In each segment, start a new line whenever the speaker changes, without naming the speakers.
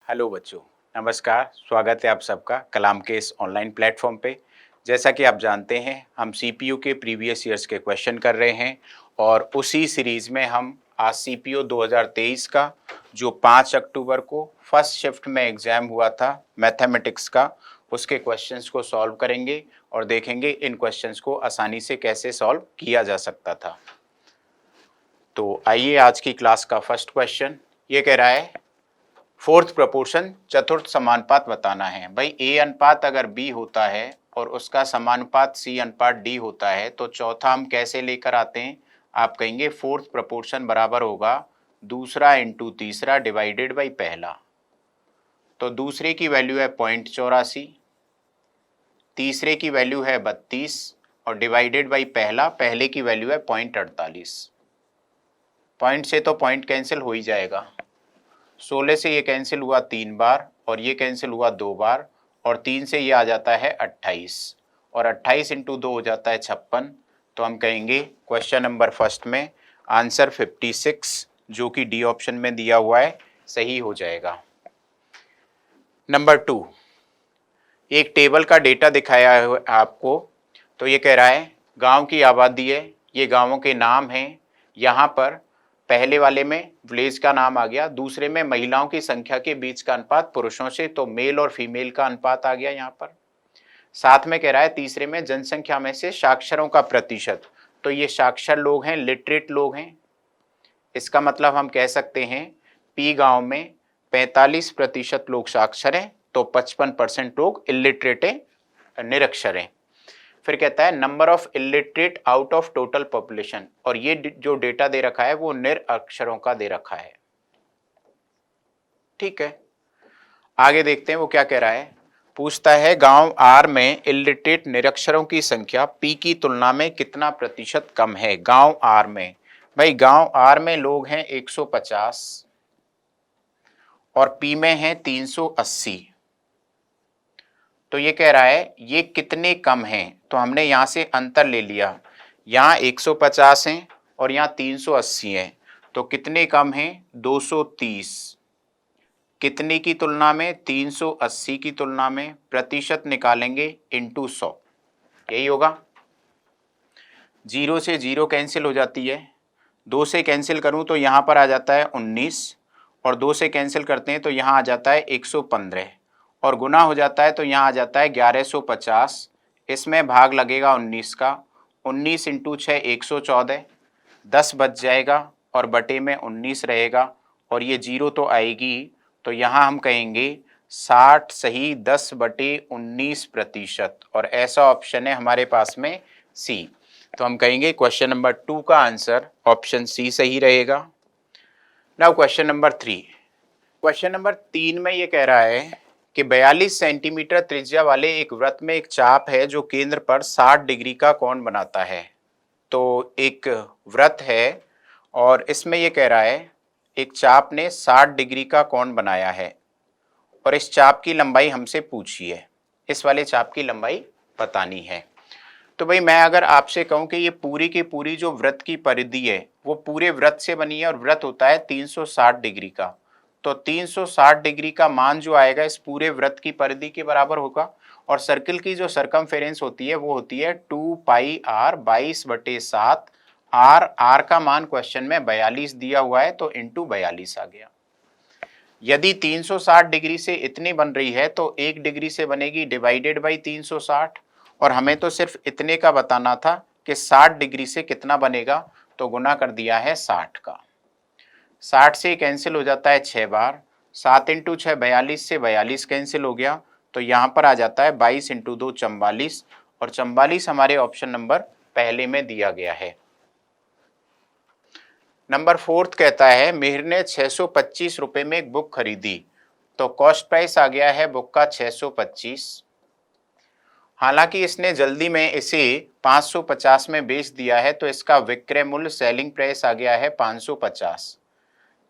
Hello बच्चों, नमस्कार। स्वागत है आप सबका कलाम के इस ऑनलाइन प्लेटफॉर्म पे। जैसा कि आप जानते हैं, हम सीपीयू के प्रीवियस ईयर्स के क्वेश्चन कर रहे हैं और उसी सीरीज़ में हम आज सीपीयू 2023 का जो 5 अक्टूबर को फर्स्ट शिफ्ट में एग्ज़ाम हुआ था मैथमेटिक्स का, उसके क्वेश्चंस को सॉल्व करेंगे और देखेंगे इन क्वेश्चंस को आसानी से कैसे सॉल्व किया जा सकता था। तो आइए आज की क्लास का फर्स्ट क्वेश्चन ये कह रहा है, फोर्थ प्रपोर्शन चतुर्थ समानुपात बताना है। भाई ए अनुपात अगर बी होता है और उसका समानुपात सी अनुपात डी होता है तो चौथा हम कैसे लेकर आते हैं। आप कहेंगे फोर्थ प्रपोर्शन बराबर होगा दूसरा इंटू तीसरा डिवाइडेड बाई पहला। तो दूसरे की वैल्यू है 0.84, तीसरे की वैल्यू है 32 और डिवाइडेड बाई पहले की वैल्यू है 0.48। पॉइंट से तो पॉइंट कैंसिल हो ही जाएगा। 16 से ये कैंसिल हुआ 3 बार और ये कैंसिल हुआ 2 बार और 3 से ये आ जाता है 28 और 28 इंटू 2 हो जाता है 56। तो हम कहेंगे क्वेश्चन नंबर फर्स्ट में आंसर 56 जो कि डी ऑप्शन में दिया हुआ है सही हो जाएगा। नंबर 2, एक टेबल का डेटा दिखाया है आपको। तो ये कह रहा है गांव की आबादी है, ये गांवों के नाम हैं। यहाँ पर पहले वाले में विलेज का नाम आ गया, दूसरे में महिलाओं की संख्या के बीच का अनुपात पुरुषों से, तो मेल और फीमेल का अनुपात आ गया यहाँ पर। साथ में कह रहा है तीसरे में जनसंख्या में से साक्षरों का प्रतिशत, तो ये साक्षर लोग हैं, लिटरेट लोग हैं। इसका मतलब हम कह सकते हैं पी गांव में 45% लोग साक्षर हैं तो 55% लोग इलिटरेट हैं, निरक्षर हैं। फिर कहता है number of illiterate out of total population, और ये जो डेटा दे रखा है वो निरक्षरों का दे रखा है। ठीक है, आगे देखते हैं वो क्या कह रहा है। पूछता है गांव आर में इलिटरेट निरक्षरों की संख्या पी की तुलना में कितना प्रतिशत कम है। गांव आर में, भाई गांव आर में लोग हैं 150 और पी में हैं 380। तो ये कह रहा है ये कितने कम हैं, तो हमने यहाँ से अंतर ले लिया। यहाँ 150 हैं और यहाँ 380 हैं, तो कितने कम हैं 230। कितने की तुलना में 380 की तुलना में, प्रतिशत निकालेंगे इंटू 100, यही होगा। 0 से 0 कैंसिल हो जाती है, 2 से कैंसिल करूं तो यहाँ पर आ जाता है 19 और 2 से कैंसिल करते हैं तो यहाँ आ जाता है 115 और गुना हो जाता है तो यहाँ आ जाता है 1150। इसमें भाग लगेगा 19 का, 19 इंटू 6 114, 10 बच जाएगा और बटे में 19 रहेगा और ये 0 तो आएगी। तो यहाँ हम कहेंगे 60 सही 10 बटे 19%, और ऐसा ऑप्शन है हमारे पास में सी। तो हम कहेंगे क्वेश्चन नंबर 2 का आंसर ऑप्शन सी सही रहेगा। Now question number 3। Question number 3 में ये कह रहा है कि 42 सेंटीमीटर त्रिज्या वाले एक वृत्त में एक चाप है जो केंद्र पर 60 डिग्री का कोण बनाता है। तो एक वृत्त है और इसमें ये कह रहा है एक चाप ने 60 डिग्री का कोण बनाया है और इस चाप की लंबाई हमसे पूछी है, इस वाले चाप की लंबाई बतानी है। तो भाई मैं अगर आपसे कहूं कि ये पूरी की पूरी जो वृत्त की परिधि है वो पूरे वृत्त से बनी है और वृत्त होता है 360 डिग्री का, तो 360 डिग्री का मान जो आएगा इस पूरे वृत्त की परिधि के बराबर होगा। और सर्किल की जो सरकमफेरेंस होती है वो होती है 2 पाई आर 22/7। आर का मान क्वेश्चन में 42 दिया हुआ है तो इंटू 42 आ गया। यदि 360 डिग्री से इतनी बन रही है तो 1 डिग्री से बनेगी डिवाइडेड बाई 360, और हमें तो सिर्फ इतने का बताना था कि 60 डिग्री से कितना बनेगा, तो गुना कर दिया है 60 का। 60 से कैंसिल हो जाता है 6 बार, 7 इंटू 6 42 से 42 कैंसिल हो गया, तो यहाँ पर आ जाता है 22 इंटू 2 44, और 44 हमारे ऑप्शन नंबर पहले में दिया गया है। नंबर 4 कहता है मेहर ने 625 रुपए में एक बुक खरीदी, तो कॉस्ट प्राइस आ गया है बुक का 625। हालांकि इसने जल्दी में इसे 550 में बेच दिया है तो इसका विक्रय मूल्य सेलिंग प्राइस आ गया है 550।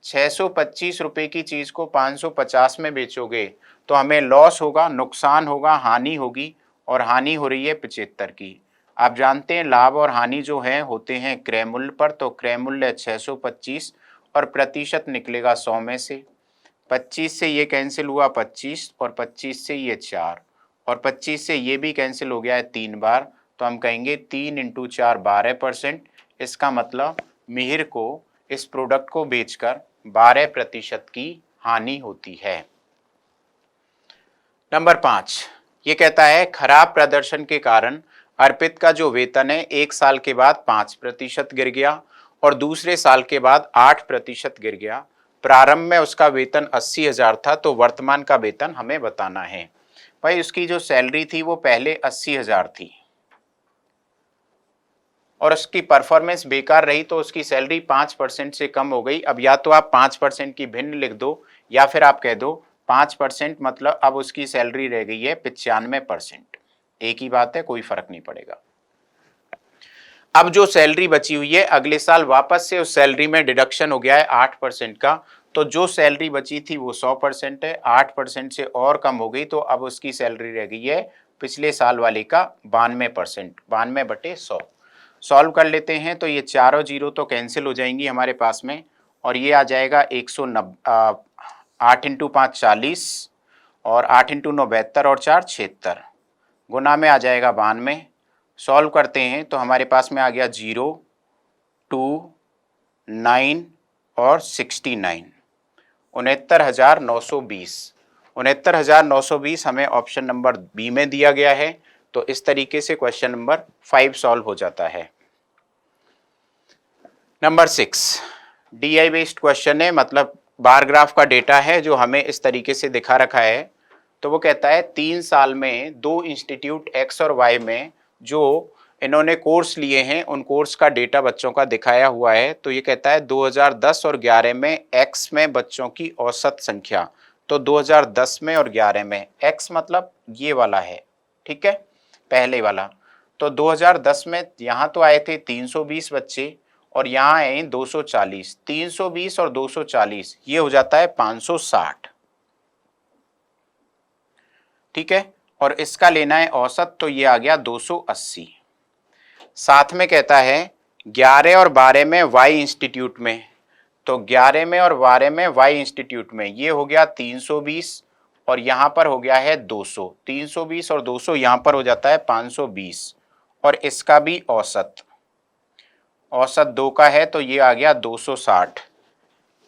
625 रुपए की चीज को 550 में बेचोगे तो हमें लॉस होगा, नुकसान होगा, हानि होगी, और हानि हो रही है 75 की। आप जानते हैं लाभ और हानि जो है होते हैं क्रय मूल्य पर, तो क्रय मूल्य 625 और प्रतिशत निकलेगा 100 में से। 25 से ये कैंसिल हुआ 25, और 25 से ये 4, और 25 से ये भी कैंसिल हो गया है 3 बार, तो हम कहेंगे 3 इंटू 4 12%। इसका मतलब मिहिर को इस प्रोडक्ट को बेचकर 12% की हानि होती है। नंबर 5, ये कहता है खराब प्रदर्शन के कारण अर्पित का जो वेतन है 1 साल के बाद 5% गिर गया और दूसरे साल के बाद 8% गिर गया। प्रारंभ में उसका वेतन 80,000 था, तो वर्तमान का वेतन हमें बताना है। भाई उसकी जो सैलरी थी वो पहले 80,000 थी और उसकी परफॉर्मेंस बेकार रही, तो उसकी सैलरी 5% से कम हो गई। अब या तो आप 5% की भिन्न लिख दो या फिर आप कह दो 5%, मतलब अब उसकी सैलरी रह गई है 95%। एक ही बात है, कोई फर्क नहीं पड़ेगा। अब जो सैलरी बची हुई है अगले साल वापस से उस सैलरी में डिडक्शन हो गया है 8% का, तो जो सैलरी बची थी वो 100% है, 8% से और कम हो गई, तो अब उसकी सैलरी रह गई है पिछले साल वाले का 92%, 92/100। सॉल्व कर लेते हैं तो ये चारों जीरो तो कैंसिल हो जाएंगी हमारे पास में, और ये आ जाएगा 190, 8 इंटू 5 40, और 8 इंटू 9 72, और 4 76, गुना में आ जाएगा 92। सॉल्व करते हैं तो हमारे पास में आ गया 0, 2, 9 और 69, 69,920। 69,920 हमें ऑप्शन नंबर बी में दिया गया है। तो इस तरीके से क्वेश्चन नंबर 5 सॉल्व हो जाता है। नंबर 6 DI बेस्ड क्वेश्चन है, मतलब बार ग्राफ का डेटा है जो हमें इस तरीके से दिखा रखा है। तो वो कहता है 3 साल में 2 इंस्टीट्यूट X और Y में जो इन्होंने कोर्स लिए हैं उन कोर्स का डेटा बच्चों का दिखाया हुआ है। तो ये कहता है 2010 और 11 में X में बच्चों की औसत संख्या, तो 2010 में और 11 में X मतलब ये वाला है, ठीक है, पहले वाला। तो 2010 में यहाँ तो आए थे 320 बच्चे और यहाँ आए 240, 320 और 240 ये हो जाता है 560, ठीक है, और इसका लेना है औसत, तो ये आ गया 280। साथ में कहता है 11 और 12 में Y इंस्टीट्यूट में, तो 11 में और 12 में Y इंस्टीट्यूट में ये हो गया 320 और यहाँ पर हो गया है 200, 320 और 200 यहाँ पर हो जाता है 520, और इसका भी औसत 2 का है, तो ये आ गया 260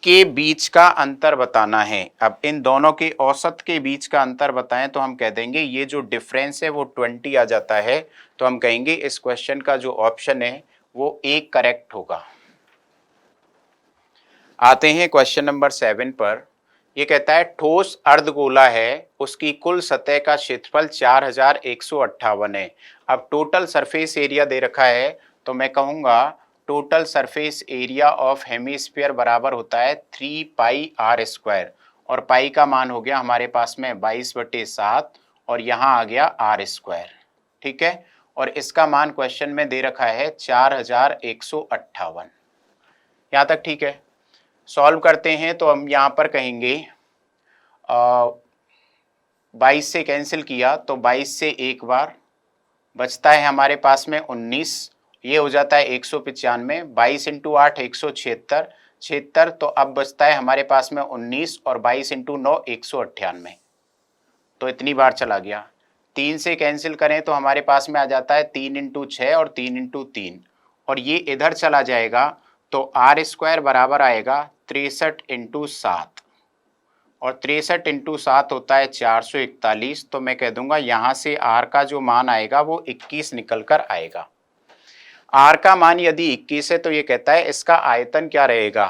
के बीच का अंतर बताना है। अब इन दोनों के औसत के बीच का अंतर बताएं तो हम कह देंगे ये जो डिफरेंस है वो 20 आ जाता है, तो हम कहेंगे इस क्वेश्चन का जो ऑप्शन है वो एक करेक्ट होगा। आते हैं क्वेश्चन नंबर 7 पर। ये कहता है ठोस अर्धगोला है, उसकी कुल सतह का क्षेत्रफल 4158 है। अब टोटल सरफेस एरिया दे रखा है, तो मैं कहूँगा total surface area of hemisphere बराबर होता है 3 पाई r स्क्वायर, और पाई का मान हो गया हमारे पास में 22/7 और यहाँ आ गया r स्क्वायर, ठीक है, और इसका मान क्वेश्चन में दे रखा है 4158। यहाँ तक ठीक है। सॉल्व करते हैं तो हम यहाँ पर कहेंगे 22 से कैंसिल किया तो 22 से एक बार बचता है हमारे पास में 19, ये हो जाता है 195, 22 इंटू 8 176, 76, तो अब बचता है हमारे पास में 19 और 22 इंटू 9 198, तो इतनी बार चला गया। 3 से कैंसिल करें तो हमारे पास में आ जाता है 3 इंटू 6 और 3 इंटू 3, और ये इधर चला जाएगा तो r स्क्वायर बराबर आएगा 63 इंटू 7, और 63 इंटू 7 होता है 441, तो मैं कह दूंगा यहाँ से r का जो मान आएगा वो 21 निकल कर आएगा। r का मान यदि 21 है तो ये कहता है इसका आयतन क्या रहेगा,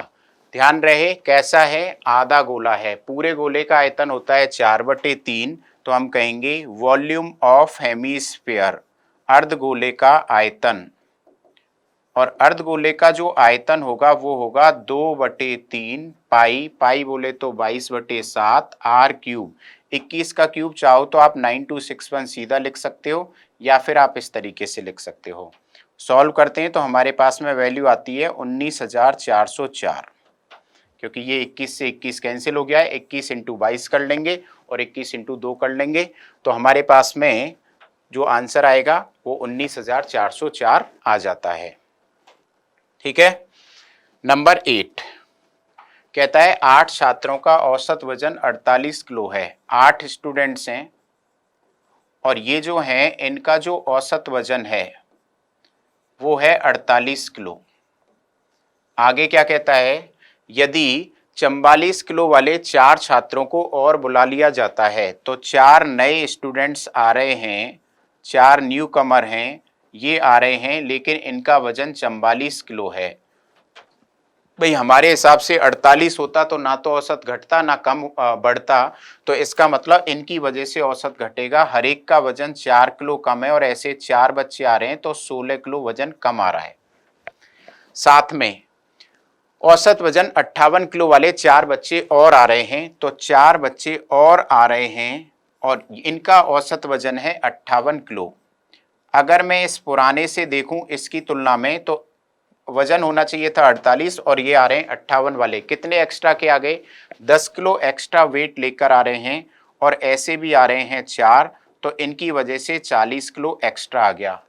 ध्यान रहे कैसा है, आधा गोला है, पूरे गोले का आयतन होता है 4/3, तो हम कहेंगे वॉल्यूम ऑफ हेमिस्फीयर, अर्धगोले का आयतन, और अर्धगोले का जो आयतन होगा वो होगा 2/3 पाई, पाई बोले तो 22/7 r क्यूब, 21 का क्यूब चाहो तो आप 9261 सीधा लिख सकते हो या फिर आप इस तरीके से लिख सकते हो। सॉल्व करते हैं तो हमारे पास में वैल्यू आती है 19,404, क्योंकि ये 21 से 21 कैंसिल हो गया है, 21 इंटू 22 कर लेंगे और 21 इंटू 2 कर लेंगे, तो हमारे पास में जो आंसर आएगा वो 19,404 आ जाता है, ठीक है। नंबर 8 कहता है 8 छात्रों का औसत वजन 48 किलो है, 8 स्टूडेंट्स हैं और ये जो है इनका जो औसत वजन है वो है 48 किलो। आगे क्या कहता है, यदि 44 किलो वाले 4 छात्रों को और बुला लिया जाता है तो 4 नए स्टूडेंट्स आ रहे हैं, 4 न्यू कमर हैं, ये आ रहे हैं लेकिन इनका वजन 44 किलो है। भाई हमारे हिसाब से 48 होता तो ना तो औसत घटता ना कम बढ़ता, तो इसका मतलब इनकी वजह से औसत घटेगा। हर एक का वजन 4 किलो कम है और ऐसे 4 बच्चे आ रहे हैं तो 16 किलो वजन कम आ रहा है। साथ में औसत वजन 58 किलो वाले 4 बच्चे और आ रहे हैं, तो 4 बच्चे और आ रहे हैं और इनका औसत वजन है 58 किलो। अगर मैं इस पुराने से देखूं इसकी तुलना में तो वजन होना चाहिए था 48 और ये आ रहे हैं 58 वाले। कितने एक्स्ट्रा के आ गए, 10 किलो एक्स्ट्रा वेट लेकर आ रहे हैं और ऐसे भी आ रहे हैं 4, तो इनकी वजह से 40 किलो एक्स्ट्रा आ गया।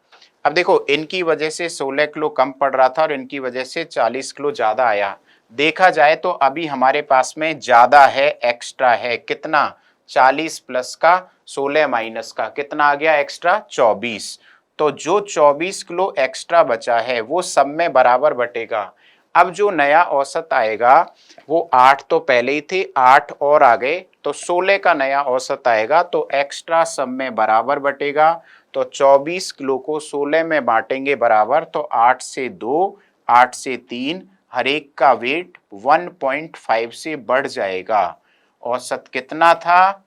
अब देखो इनकी वजह से 16 किलो कम पड़ रहा था और इनकी वजह से 40 किलो ज़्यादा आया। देखा जाए तो अभी हमारे पास में ज़्यादा है, एक्स्ट्रा है। कितना, 40 प्लस का 16 माइनस का कितना आ गया एक्स्ट्रा, 24। तो जो 24 किलो एक्स्ट्रा बचा है वो सब में बराबर बटेगा। अब जो नया औसत आएगा वो 8 तो पहले ही थे, 8 और आ गए तो 16 का नया औसत आएगा, तो एक्स्ट्रा सब में बराबर बटेगा। तो 24 किलो को 16 में बांटेंगे बराबर, तो 8 से 2, 8 से 3, हर एक का वेट 1.5 से बढ़ जाएगा। औसत कितना था,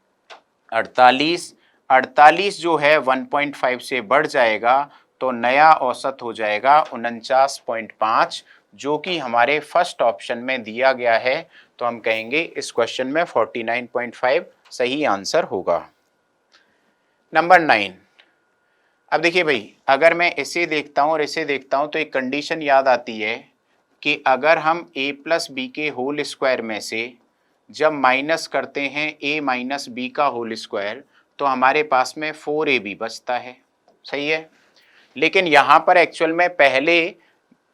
48, 48 जो है 1.5 से बढ़ जाएगा तो नया औसत हो जाएगा 49.5, जो कि हमारे फर्स्ट ऑप्शन में दिया गया है। तो हम कहेंगे इस क्वेश्चन में 49.5 सही आंसर होगा। नंबर 9, अब देखिए भाई अगर मैं इसे देखता हूं और इसे देखता हूं तो एक कंडीशन याद आती है कि अगर हम a प्लस बी के होल स्क्वायर में से जब माइनस करते हैं a माइनस बी का होल स्क्वायर तो हमारे पास में 4ab बचता है, सही है। लेकिन यहाँ पर एक्चुअल में पहले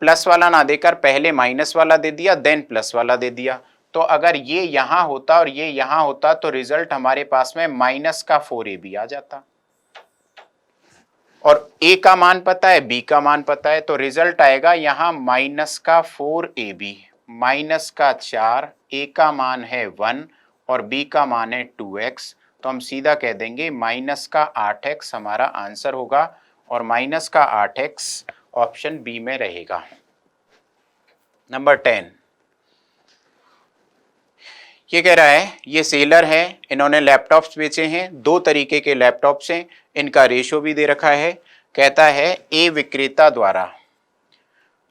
प्लस वाला ना देकर पहले माइनस वाला दे दिया, देन प्लस वाला दे दिया। तो अगर ये यहाँ होता और ये यहाँ होता तो रिजल्ट हमारे पास में माइनस का 4ab आ जाता। और a का मान पता है, b का मान पता है, तो रिजल्ट आएगा यहाँ माइनस का 4ab, माइनस का 4, a का मान है 1 और b का मान है 2x, तो हम सीधा कह देंगे माइनस का 8x हमारा आंसर होगा और माइनस का 8x ऑप्शन बी में रहेगा। नंबर 10, ये कह रहा है ये सेलर है, इन्होंने लैपटॉप्स बेचे हैं, 2 तरीके के लैपटॉप्स हैं, इनका रेशो भी दे रखा है। कहता है ए विक्रेता द्वारा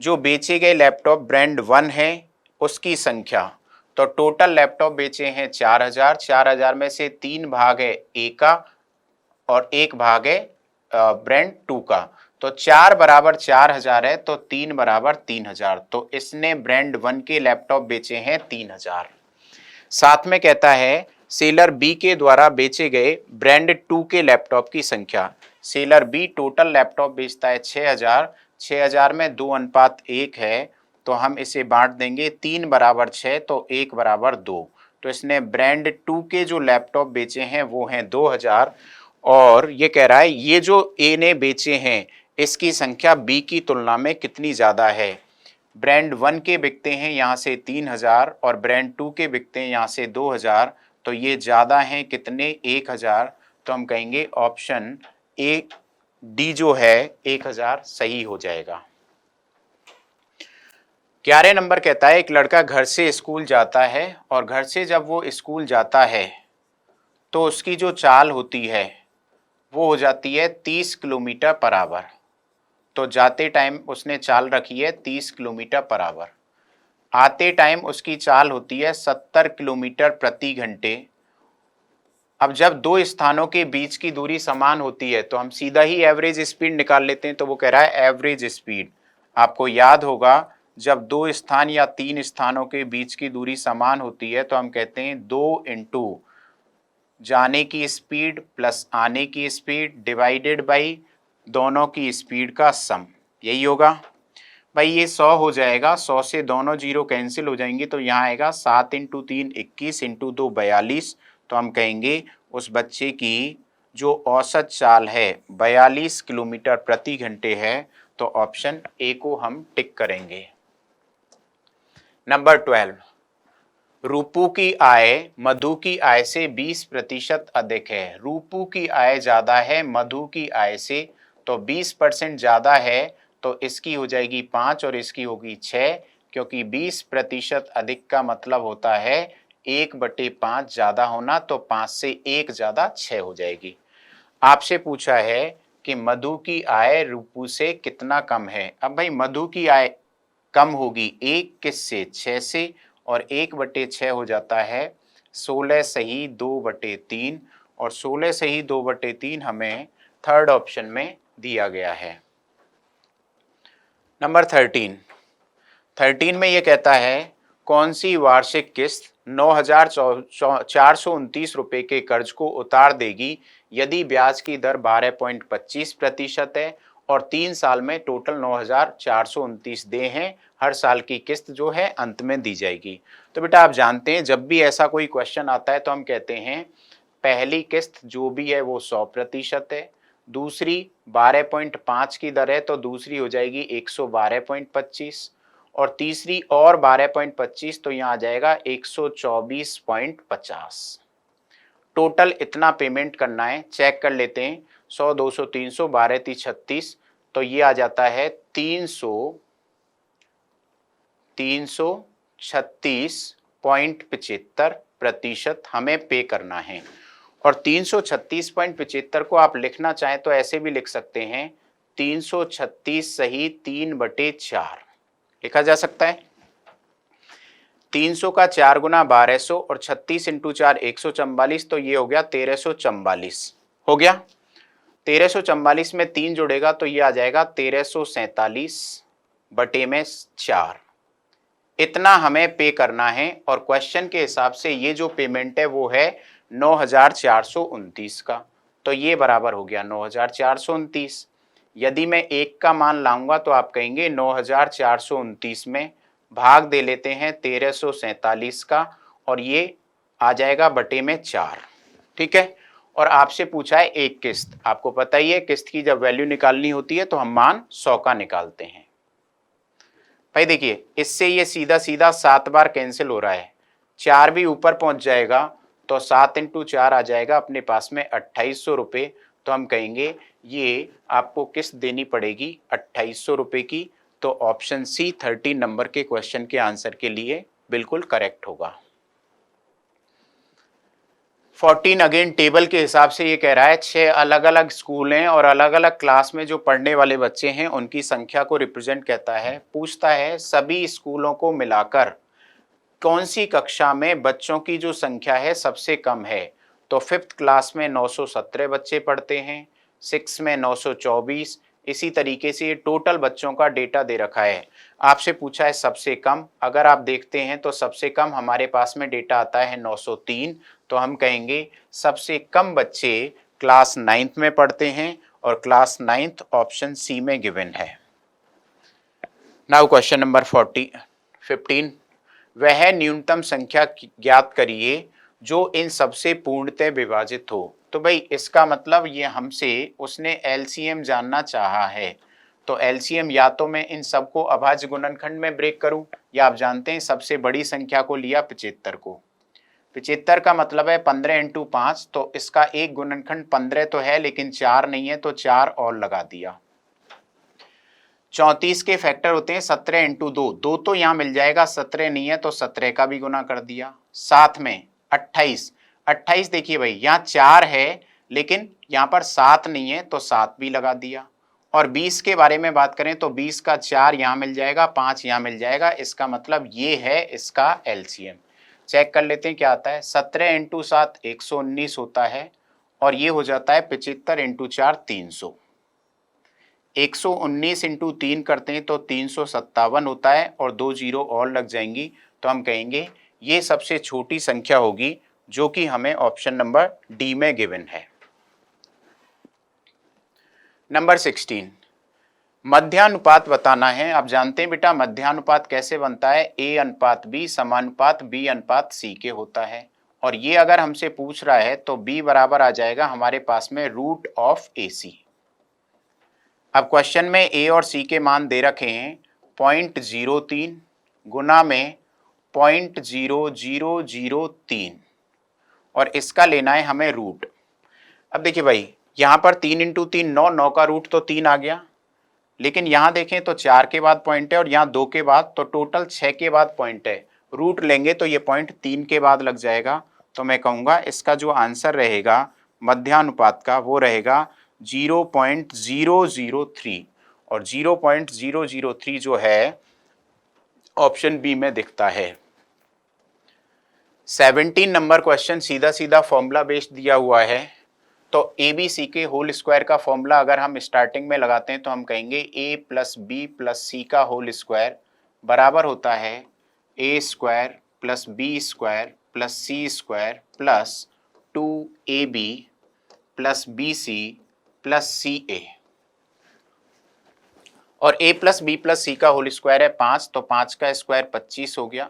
जो बेचे गए लैपटॉप ब्रांड 1 है उसकी संख्या, तो टोटल लैपटॉप बेचे हैं 4000, 4000 में से 3 भाग है ए का और 1 भाग है ब्रांड 2 का, तो 4 बराबर 4000 है तो 3 बराबर 3000, तो इसने ब्रांड 1 के लैपटॉप बेचे हैं 3000। साथ में कहता है सेलर बी के द्वारा बेचे गए ब्रांड 2 के लैपटॉप की संख्या, सेलर बी टोटल लैपटॉप बेचता है 6000, 6000 में 2:1 है तो हम इसे बांट देंगे, 3 बराबर 6 तो 1 बराबर 2, तो इसने ब्रांड 2 के जो लैपटॉप बेचे हैं वो हैं 2000 और ये कह रहा है ये जो ए ने बेचे हैं इसकी संख्या बी की तुलना में कितनी ज़्यादा है। ब्रांड 1 के बिकते हैं यहाँ से 3000 और ब्रांड 2 के बिकते हैं यहाँ से 2000, तो ये ज़्यादा हैं कितने, 1000, तो हम कहेंगे ऑप्शन ए डी जो है 1000 सही हो जाएगा। 11 नंबर कहता है एक लड़का घर से स्कूल जाता है और घर से जब वो स्कूल जाता है तो उसकी जो चाल होती है वो हो जाती है 30 किलोमीटर पर आवर, तो जाते टाइम उसने चाल रखी है 30 किलोमीटर पर आवर, आते टाइम उसकी चाल होती है 70 किलोमीटर प्रति घंटे। अब जब 2 स्थानों के बीच की दूरी समान होती है तो हम सीधा ही एवरेज स्पीड निकाल लेते हैं, तो वो कह रहा है एवरेज स्पीड। आपको याद होगा जब 2 स्थान या 3 स्थानों के बीच की दूरी समान होती है तो हम कहते हैं 2 इंटू जाने की स्पीड प्लस आने की स्पीड डिवाइडेड बाई दोनों की स्पीड का सम, यही होगा। भाई ये 100 हो जाएगा, 100 से दोनों जीरो कैंसिल हो जाएंगे तो यहाँ आएगा 7 इंटू 3 21 इंटू 2 42। तो हम कहेंगे उस बच्चे की जो औसत चाल है 42 किलोमीटर प्रति घंटे है। तो ऑप्शन ए को हम टिक करेंगे। नंबर 12, रूपू की आय मधु की आय से 20% अधिक है। रूपू की आय ज्यादा है मधु की आय से, तो 20% ज्यादा है तो इसकी हो जाएगी 5 और इसकी होगी 6, क्योंकि 20% अधिक का मतलब होता है 1/5 ज्यादा होना, तो 5 से 1 ज्यादा 6 हो जाएगी। आपसे पूछा है कि मधु की आय रूपू से कितना कम है। अब भाई मधु की आय कम होगी 1 किससे, 6 से, और 1/6 हो जाता है 16 सही 2/3, और 16 सही 2/3 हमें थर्ड ऑप्शन में दिया गया है। नंबर 13 में ये कहता है कौन सी वार्षिक किस्त 9,429 रुपए के कर्ज को उतार देगी यदि ब्याज की दर 12.25% है और 3 साल में टोटल 9,429 दे हैं, हर साल की किस्त जो है अंत में दी जाएगी। तो बेटा आप जानते हैं जब भी ऐसा कोई क्वेश्चन आता है तो हम कहते हैं पहली किस्त जो भी है वो 100% है, दूसरी 12.5 की दर है तो दूसरी हो जाएगी 112.25, और तीसरी और 12.25 तो यहाँ आ जाएगा 124.50। टोटल इतना पेमेंट करना है, चेक कर लेते हैं। 100 200 300 12 3 36, तो ये आ जाता है 336.75% हमें पे करना है। और 336.75 को आप लिखना चाहें तो ऐसे भी लिख सकते हैं 336 सही 3/4 लिखा जा सकता है। 300 का 4 गुना 1200 और 36 इंटू 4 144, तो ये हो गया 1344 हो गया। 1344 में 3 जुड़ेगा तो ये आ जाएगा 1347/4। इतना हमें पे करना है, और क्वेश्चन के हिसाब से ये जो पेमेंट है वो है 9,429 का, तो ये बराबर हो गया 9,429। यदि मैं 1 का मान लाऊंगा तो आप कहेंगे 9,429 में भाग दे लेते हैं 1347 का, और ये आ जाएगा बटे में 4। ठीक है। और आपसे पूछा है एक किस्त, आपको पता ही है किस्त की जब वैल्यू निकालनी होती है तो हम मान 100 का निकालते हैं। भाई देखिए इससे ये सीधा सीधा 7 बार कैंसिल हो रहा है, 4 भी ऊपर पहुंच जाएगा तो 7 इंटू 4 आ जाएगा अपने पास में 2800 रुपये। तो हम कहेंगे ये आपको किस्त देनी पड़ेगी 2800 रुपये की। तो ऑप्शन सी 13 नंबर के क्वेश्चन के आंसर के लिए बिल्कुल करेक्ट होगा। 14 अगेन टेबल के हिसाब से ये कह रहा है 6 अलग अलग स्कूल हैं और अलग अलग क्लास में जो पढ़ने वाले बच्चे हैं उनकी संख्या को रिप्रेजेंट कहता है। पूछता है सभी स्कूलों को मिलाकर कौन सी कक्षा में बच्चों की जो संख्या है सबसे कम है। तो 5th क्लास में 917 बच्चे पढ़ते हैं, 6 में 924, इसी तरीके से ये टोटल बच्चों का डेटा दे रखा है। आपसे पूछा है सबसे कम, अगर आप देखते हैं तो सबसे कम हमारे पास में डेटा आता है 903। तो हम कहेंगे सबसे कम बच्चे क्लास 9th में पढ़ते हैं, और क्लास 9th ऑप्शन सी में गिवन है। नाउ क्वेश्चन नंबर 15, वह न्यूनतम संख्या ज्ञात करिए जो इन सबसे पूर्णतः विभाजित हो। तो भाई इसका मतलब ये हमसे उसने एलसीएम जानना चाहा है। तो एलसीएम या तो मैं इन सबको अभाज्य गुणनखंड में ब्रेक करूं, या आप जानते हैं सबसे बड़ी संख्या को लिया 75 को। 75 का मतलब है 15 इंटू 5, तो इसका एक गुणनखंड 15 तो है लेकिन 4 नहीं है, तो 4 और लगा दिया। 34 के फैक्टर होते हैं 17 इंटू 2, 2 तो यहाँ मिल जाएगा, 17 नहीं है तो 17 का भी गुना कर दिया। साथ में 28 देखिए भाई यहाँ 4 है लेकिन यहाँ पर 7 नहीं है तो 7 भी लगा दिया। और 20 के बारे में बात करें तो 20 का 4 यहाँ मिल जाएगा, 5 यहाँ मिल जाएगा, इसका मतलब ये है इसका एलसीएम। चेक कर लेते हैं क्या आता है। 17 इंटू 7 119 होता है, और ये हो जाता है 75 इंटू 4 300। 119 इंटू 3 करते हैं तो 357 होता है, और 2 जीरो और लग जाएंगी। तो हम कहेंगे ये सबसे छोटी संख्या होगी जो कि हमें ऑप्शन नंबर डी में गिवन है। नंबर 16, मध्यानुपात बताना है। आप जानते हैं बेटा मध्यानुपात कैसे बनता है, ए अनुपात बी समानुपात बी अनुपात सी के होता है। और ये अगर हमसे पूछ रहा है तो बी बराबर आ जाएगा हमारे पास में रूट ऑफ ए सी। अब क्वेश्चन में ए और सी के मान दे रखे हैं 0.03 गुना में 0.0003 और इसका लेना है हमें रूट। अब देखिए भाई यहाँ पर 3 इंटू 3 9, 9 का रूट तो 3 आ गया, लेकिन यहाँ देखें तो 4 के बाद पॉइंट है और यहाँ 2 के बाद, तो टोटल 6 के बाद पॉइंट है। रूट लेंगे तो ये पॉइंट 3 के बाद लग जाएगा। तो मैं कहूँगा इसका जो आंसर रहेगा मध्यानुपात का वो रहेगा 0.003 और 0.003 जो है ऑप्शन बी में दिखता है। 17 नंबर क्वेश्चन सीधा सीधा फॉर्मूला बेस्ड दिया हुआ है। तो ए बी सी के होल स्क्वायर का फॉर्मूला अगर हम स्टार्टिंग में लगाते हैं तो हम कहेंगे A plus B plus C का होल स्क्वायर बराबर होता है A square plus B square plus C square plus 2ab plus B C plus C A. और a plus B plus C का होल स्क्वायर है 5, तो 5 का स्क्वायर 25 हो गया।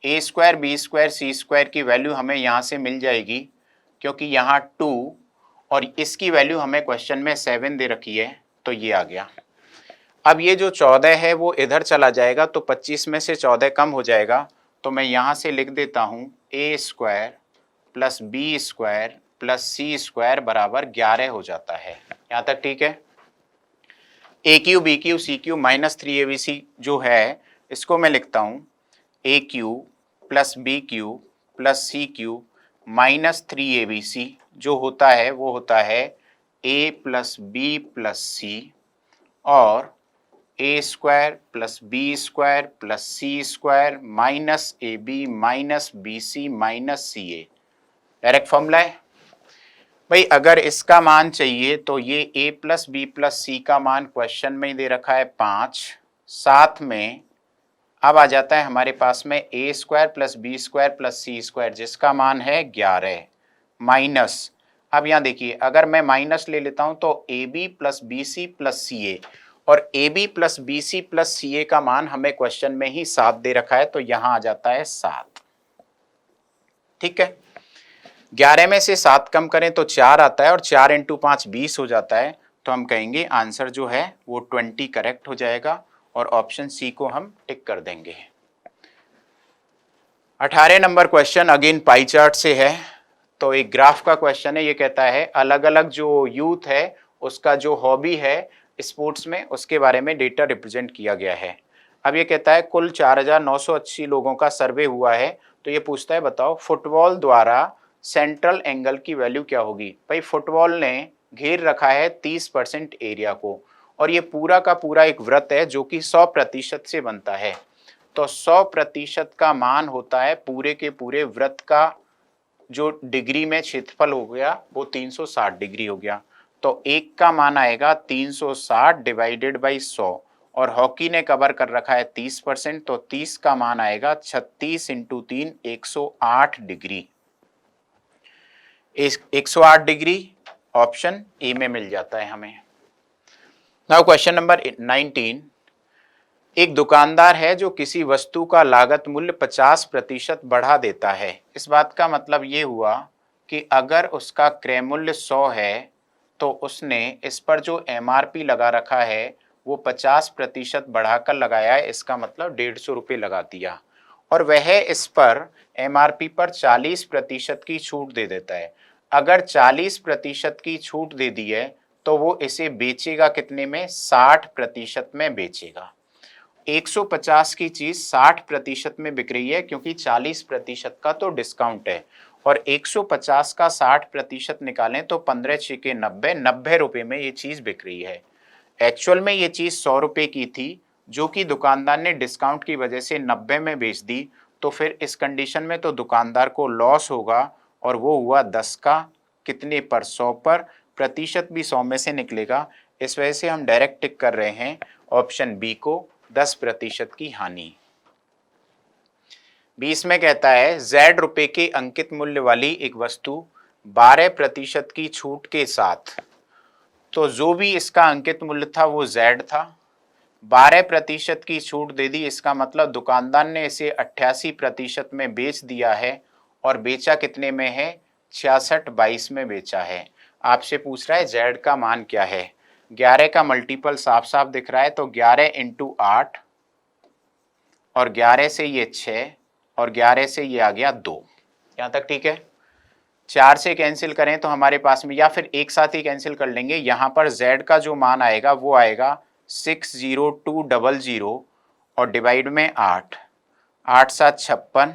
ए स्क्वायर बी स्क्वायर सी स्क्वायर की वैल्यू हमें यहाँ से मिल जाएगी, क्योंकि यहाँ 2 और इसकी वैल्यू हमें क्वेश्चन में 7 दे रखी है, तो ये आ गया। अब ये जो 14 है वो इधर चला जाएगा, तो 25 में से 14 कम हो जाएगा, तो मैं यहाँ से लिख देता हूँ A square plus B square plus C square बराबर 11 हो जाता है। यहाँ तक ठीक है। A cube B cube C cube minus 3abc जो है इसको मैं लिखता हूँ A cube plus B cube plus C cube minus 3abc जो होता है वो होता है a plus B plus C और A square plus B square plus C square minus A B minus B C minus C A. Direct formula है भाई। अगर इसका मान चाहिए तो ये a plus B plus C का मान क्वेश्चन में ही दे रखा है 5, साथ में अब आ जाता है हमारे पास में A square plus B square plus C square जिसका मान है 11 माइनस। अब यहाँ देखिए अगर मैं माइनस ले लेता हूँ तो A B plus B C plus C A, और A B plus B C plus C A का मान हमें क्वेश्चन में ही 7 दे रखा है, तो यहाँ आ जाता है 7। ठीक है। 11 में से 7 कम करें तो 4 आता है और 4 इंटू 5 20 हो जाता है, तो हम कहेंगे आंसर जो है वो 20 करेक्ट हो जाएगा और ऑप्शन सी को हम टिक कर देंगे। 18 number question again pie chart से है। तो एक ग्राफ का क्वेश्चन है, ये कहता है अलग अलग जो यूथ है उसका जो हॉबी है स्पोर्ट्स में उसके बारे में डेटा रिप्रेजेंट किया गया है। अब ये कहता है कुल 4980 लोगों का सर्वे हुआ है, तो ये पूछता है बताओ फुटबॉल द्वारा सेंट्रल एंगल की वैल्यू क्या होगी। भाई फुटबॉल ने घेर रखा है 30% एरिया को और ये पूरा का पूरा एक वृत्त है जो कि 100% से बनता है, तो 100% का मान होता है पूरे के पूरे वृत्त का जो डिग्री में क्षेत्रफल हो गया वो 360 डिग्री हो गया। तो एक का मान आएगा 360 डिवाइडेड बाई 100 और हॉकी ने कवर कर रखा है 30%, तो 30 का मान आएगा 36 into 3 108 degree. 108 degree option A में मिल जाता है हमें। Now question number 19। एक दुकानदार है जो किसी वस्तु का लागत मूल्य 50% बढ़ा देता है। इस बात का मतलब ये हुआ कि अगर उसका क्रय मूल्य 100 है तो उसने इस पर जो MRP लगा रखा है वो 50% बढ़ाकर लगाया है, इसका मतलब 150 रुपये लगा दिया और वह इस पर MRP पर 40% की छूट दे देता है। अगर 40% की छूट दे दी है तो वो इसे बेचेगा कितने में, 60% में बेचेगा। 150 की चीज 60% में बिक रही है क्योंकि 40% का तो डिस्काउंट है और 150 का 60% निकालें तो 15 6 के 90 रुपए में ये चीज बिक रही है। एक्चुअल में ये चीज 100 रुपए की थी जो कि दुकानदार ने डिस्काउंट की वजह से 90 में बेच दी, तो फिर इस कंडीशन में तो दुकानदार को लॉस होगा और वो हुआ 10 का कितने पर, 100 पर, प्रतिशत भी 100 में से निकलेगा। इस वजह से हम डायरेक्ट टिक कर रहे हैं ऑप्शन बी को, 10% की हानि। 20 में कहता है Z रुपए के अंकित मूल्य वाली एक वस्तु 12% की छूट के साथ तो जो भी इसका अंकित मूल्य था वो Z था। 12% की छूट दे दी, इसका मतलब दुकानदार ने इसे 88% में बेच दिया है और बेचा कितने में है, 66/22 में बेचा है। आपसे पूछ रहा है Z का मान क्या है। 11 का मल्टीपल साफ साफ दिख रहा है, तो 11 × 8 और 11 से ये 6 और 11 से ये आ गया 2। यहाँ तक ठीक है। 4 से कैंसिल करें तो हमारे पास में, या फिर एक साथ ही कैंसिल कर लेंगे, यहाँ पर Z का जो मान आएगा वो आएगा 60200 और डिवाइड में 8, 8 7 56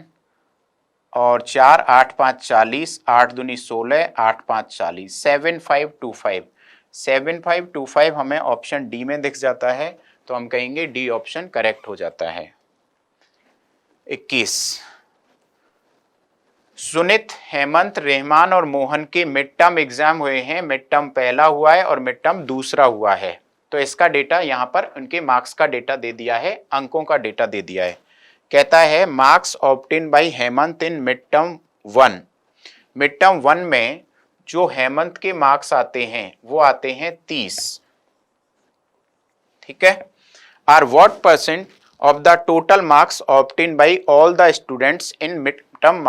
और 4 8 5 40, 8 दूनी 16, 8 5 40, 7525। 7525 हमें ऑप्शन डी में दिख जाता है, तो हम कहेंगे डी ऑप्शन करेक्ट हो जाता है। 21, सुनित, हेमंत, रहमान और मोहन के मिड टर्म एग्जाम हुए हैं। मिड टर्म पहला हुआ है और मिड टर्म दूसरा हुआ है, तो इसका डेटा यहाँ पर उनके मार्क्स का डेटा दे दिया है, अंकों का डेटा दे दिया है। कहता है मार्क्स ऑब्टेन बाय हेमंत इन मिड टर्म 1। मिड टर्म 1 में जो हेमंत के मार्क्स आते हैं वो आते हैं 30, ठीक है। Or what percent of the total marks obtain by all the students in mid term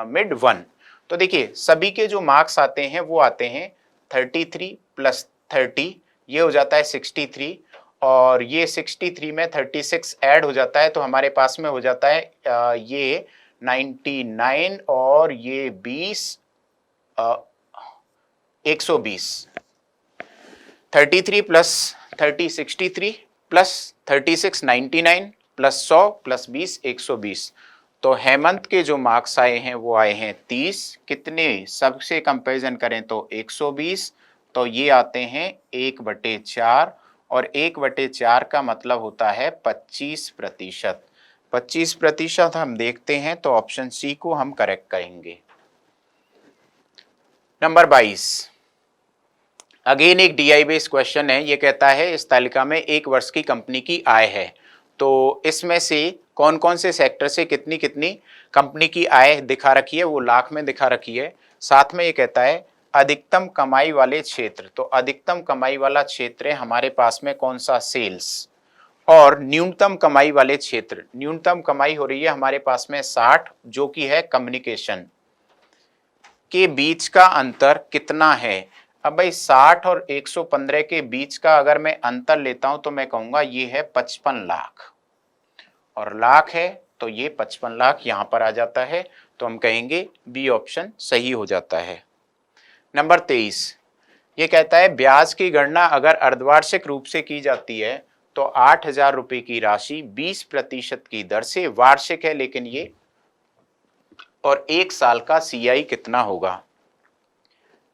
mid 1। तो देखिए सभी के जो मार्क्स आते हैं वो आते हैं 33 + 30, ये हो जाता है 63, और ये 63 में 36 ऐड हो जाता है, तो हमारे पास में हो जाता है ये 99 और ये 20, 120। 33 + 30 63 + 36 99 + 100 + 20 120। तो हेमंत के जो मार्क्स आए हैं वो आए हैं 30, कितने सबसे कंपैरिजन करें तो 120, तो ये आते हैं 1/4, और 1/4 का मतलब होता है 25%। 25% हम देखते हैं तो ऑप्शन सी को हम करेक्ट करेंगे। नंबर 22, अगेन एक DI बेस्ड क्वेश्चन है। ये कहता है इस तालिका में 1 वर्ष की कंपनी की आय है, तो इसमें से कौन कौन से सेक्टर से कितनी कितनी कंपनी की आय दिखा रखी है, वो लाख में दिखा रखी है। साथ में ये कहता है अधिकतम कमाई वाले क्षेत्र, तो अधिकतम कमाई वाला क्षेत्र है हमारे पास में कौन सा, सेल्स। और न्यूनतम कमाई वाले क्षेत्र, न्यूनतम कमाई हो रही है हमारे पास में 60, जो कि है कम्युनिकेशन। के बीच का अंतर कितना है। अब भाई 60 और 115 के बीच का अगर मैं अंतर लेता हूं तो मैं कहूंगा ये है 55 लाख, और लाख है तो ये 55 लाख यहां पर आ जाता है, तो हम कहेंगे बी ऑप्शन सही हो जाता है। नंबर 23, ये कहता है ब्याज की गणना अगर अर्धवार्षिक रूप से की जाती है तो 8,000 रुपए की राशि 20% की दर से वार्षिक है, लेकिन ये, और 1 साल का CI कितना होगा।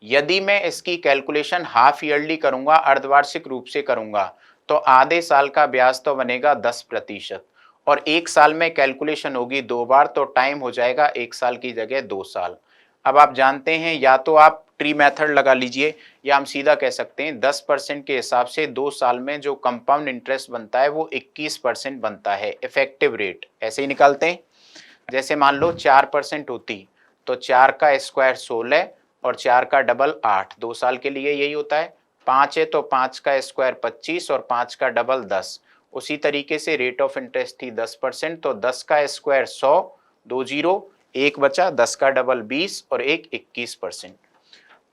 यदि मैं इसकी कैलकुलेशन हाफ ईयरली करूंगा, अर्धवार्षिक रूप से करूंगा, तो आधे साल का ब्याज तो बनेगा 10%, और 1 साल में कैलकुलेशन होगी 2 बार, तो टाइम हो जाएगा 1 साल की जगह 2 साल। अब आप जानते हैं या तो आप ट्री मेथड लगा लीजिए, या हम सीधा कह सकते हैं 10% के हिसाब से 2 साल में जो कंपाउंड इंटरेस्ट बनता है वो 21% बनता है, इफेक्टिव रेट ऐसे ही निकालते हैं। जैसे मान लो 4% होती, तो 4 का स्क्वायर 16 और 4 का डबल 8, 2 साल के लिए यही होता है। 5 है तो 5 का स्क्वायर 25 और 5 का डबल 10। उसी तरीके से रेट ऑफ इंटरेस्ट थी 10%, तो 10 का स्क्वायर 100, 2 जीरो, 1 बचा, 10 का डबल 20 और 1 21%।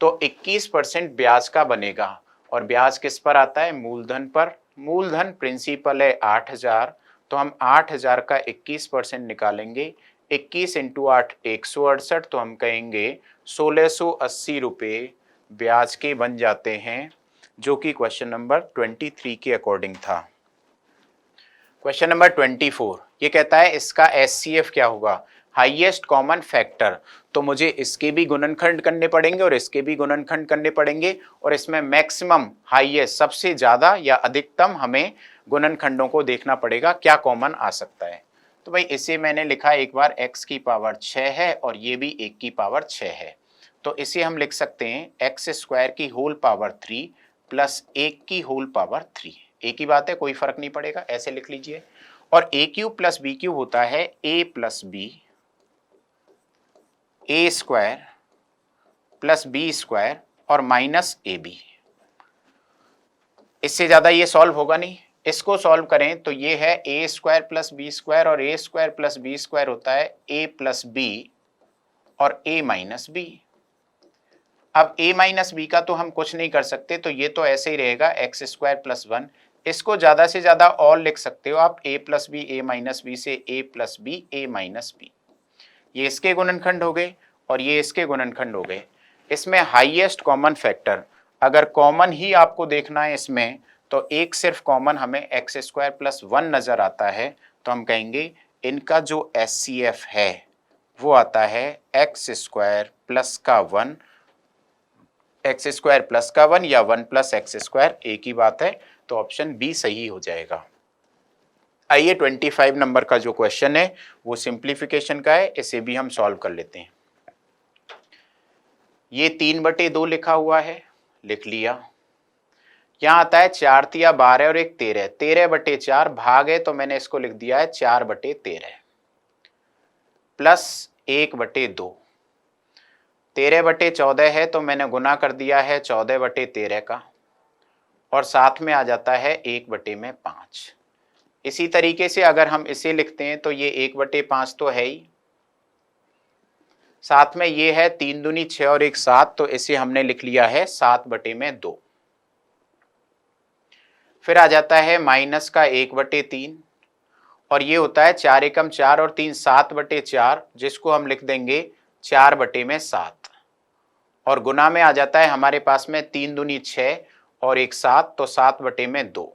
तो 21% ब्याज का बनेगा, और ब्याज किस पर आता है, मूलधन पर। मूलधन प्रिंसिपल है 8,000, तो हम 8,000 का 21% निकालेंगे। 21 × 8 168, तो हम कहेंगे 1680 रुपये ब्याज के बन जाते हैं, जो कि क्वेश्चन नंबर 23 के अकॉर्डिंग था। क्वेश्चन नंबर 24, ये कहता है इसका SCF क्या होगा, हाईएस्ट कॉमन फैक्टर। तो मुझे इसके भी गुणनखंड करने पड़ेंगे और इसके भी गुणनखंड करने पड़ेंगे, और इसमें मैक्सिमम, हाईएस्ट, सबसे ज्यादा या अधिकतम हमें गुणनखंडों को देखना पड़ेगा क्या कॉमन आ सकता है। तो भाई इसे मैंने लिखा एक बार x की पावर 6 है और ये भी 1 की पावर 6 है, तो इसे हम लिख सकते हैं x² की होल पावर 3 प्लस 1 की होल पावर 3। एक ही बात है, कोई फर्क नहीं पड़ेगा, ऐसे लिख लीजिए। और a³ प्लस b³ होता है a plus b, a² plus b² और माइनस ab। इससे ज़्यादा ये सॉल्व होगा नहीं। इसको सॉल्व करें तो ये है A square plus B square, और A square plus B square होता है ए प्लस बी और ए माइनस बी। अब a माइनस बी का तो हम कुछ नहीं कर सकते, तो ये तो ऐसे ही रहेगा एक्स स्क्वायर प्लस वन। इसको ज्यादा से ज्यादा और लिख सकते हो आप a plus b a minus b से a plus b a minus b. ये इसके गुणनखंड हो गए और ये इसके गुणनखंड हो गए। इसमें हाईएस्ट कॉमन फैक्टर अगर कॉमन ही आपको देखना है इसमें, तो एक सिर्फ कॉमन हमें एक्स स्क्वायर प्लस वन नजर आता है, तो हम कहेंगे इनका जो एचसीएफ है वो आता है एक्स स्क्वायर प्लस का वन, एक्स स्क्वायर प्लस का वन या वन प्लस एक्स स्क्वायर, एक ही बात है, तो ऑप्शन बी सही हो जाएगा। आइए 25 नंबर का जो क्वेश्चन है वो सिंप्लीफिकेशन का है, इसे भी हम सॉल्व कर लेते हैं। ये 3/2 लिखा हुआ है, लिख लिया। यहाँ आता है 4 तिया 12 और एक 13, 13/4 भाग है, तो मैंने इसको लिख दिया है 4/13 प्लस 1/2। 13/14 है तो मैंने गुना कर दिया है 14/13 का, और साथ में आ जाता है 1/5। इसी तरीके से अगर हम इसे लिखते हैं तो ये 1/5 तो है ही, साथ में ये है 3 दूनी 6 और 1 7, तो इसे हमने लिख लिया है 7/2। फिर आ जाता है माइनस का 1/3, और ये होता है 4 एकम 4 और 3 7/4, जिसको हम लिख देंगे 4/7, और गुना में आ जाता है हमारे पास में 3 दूनी 6 और 1 7, तो 7/2।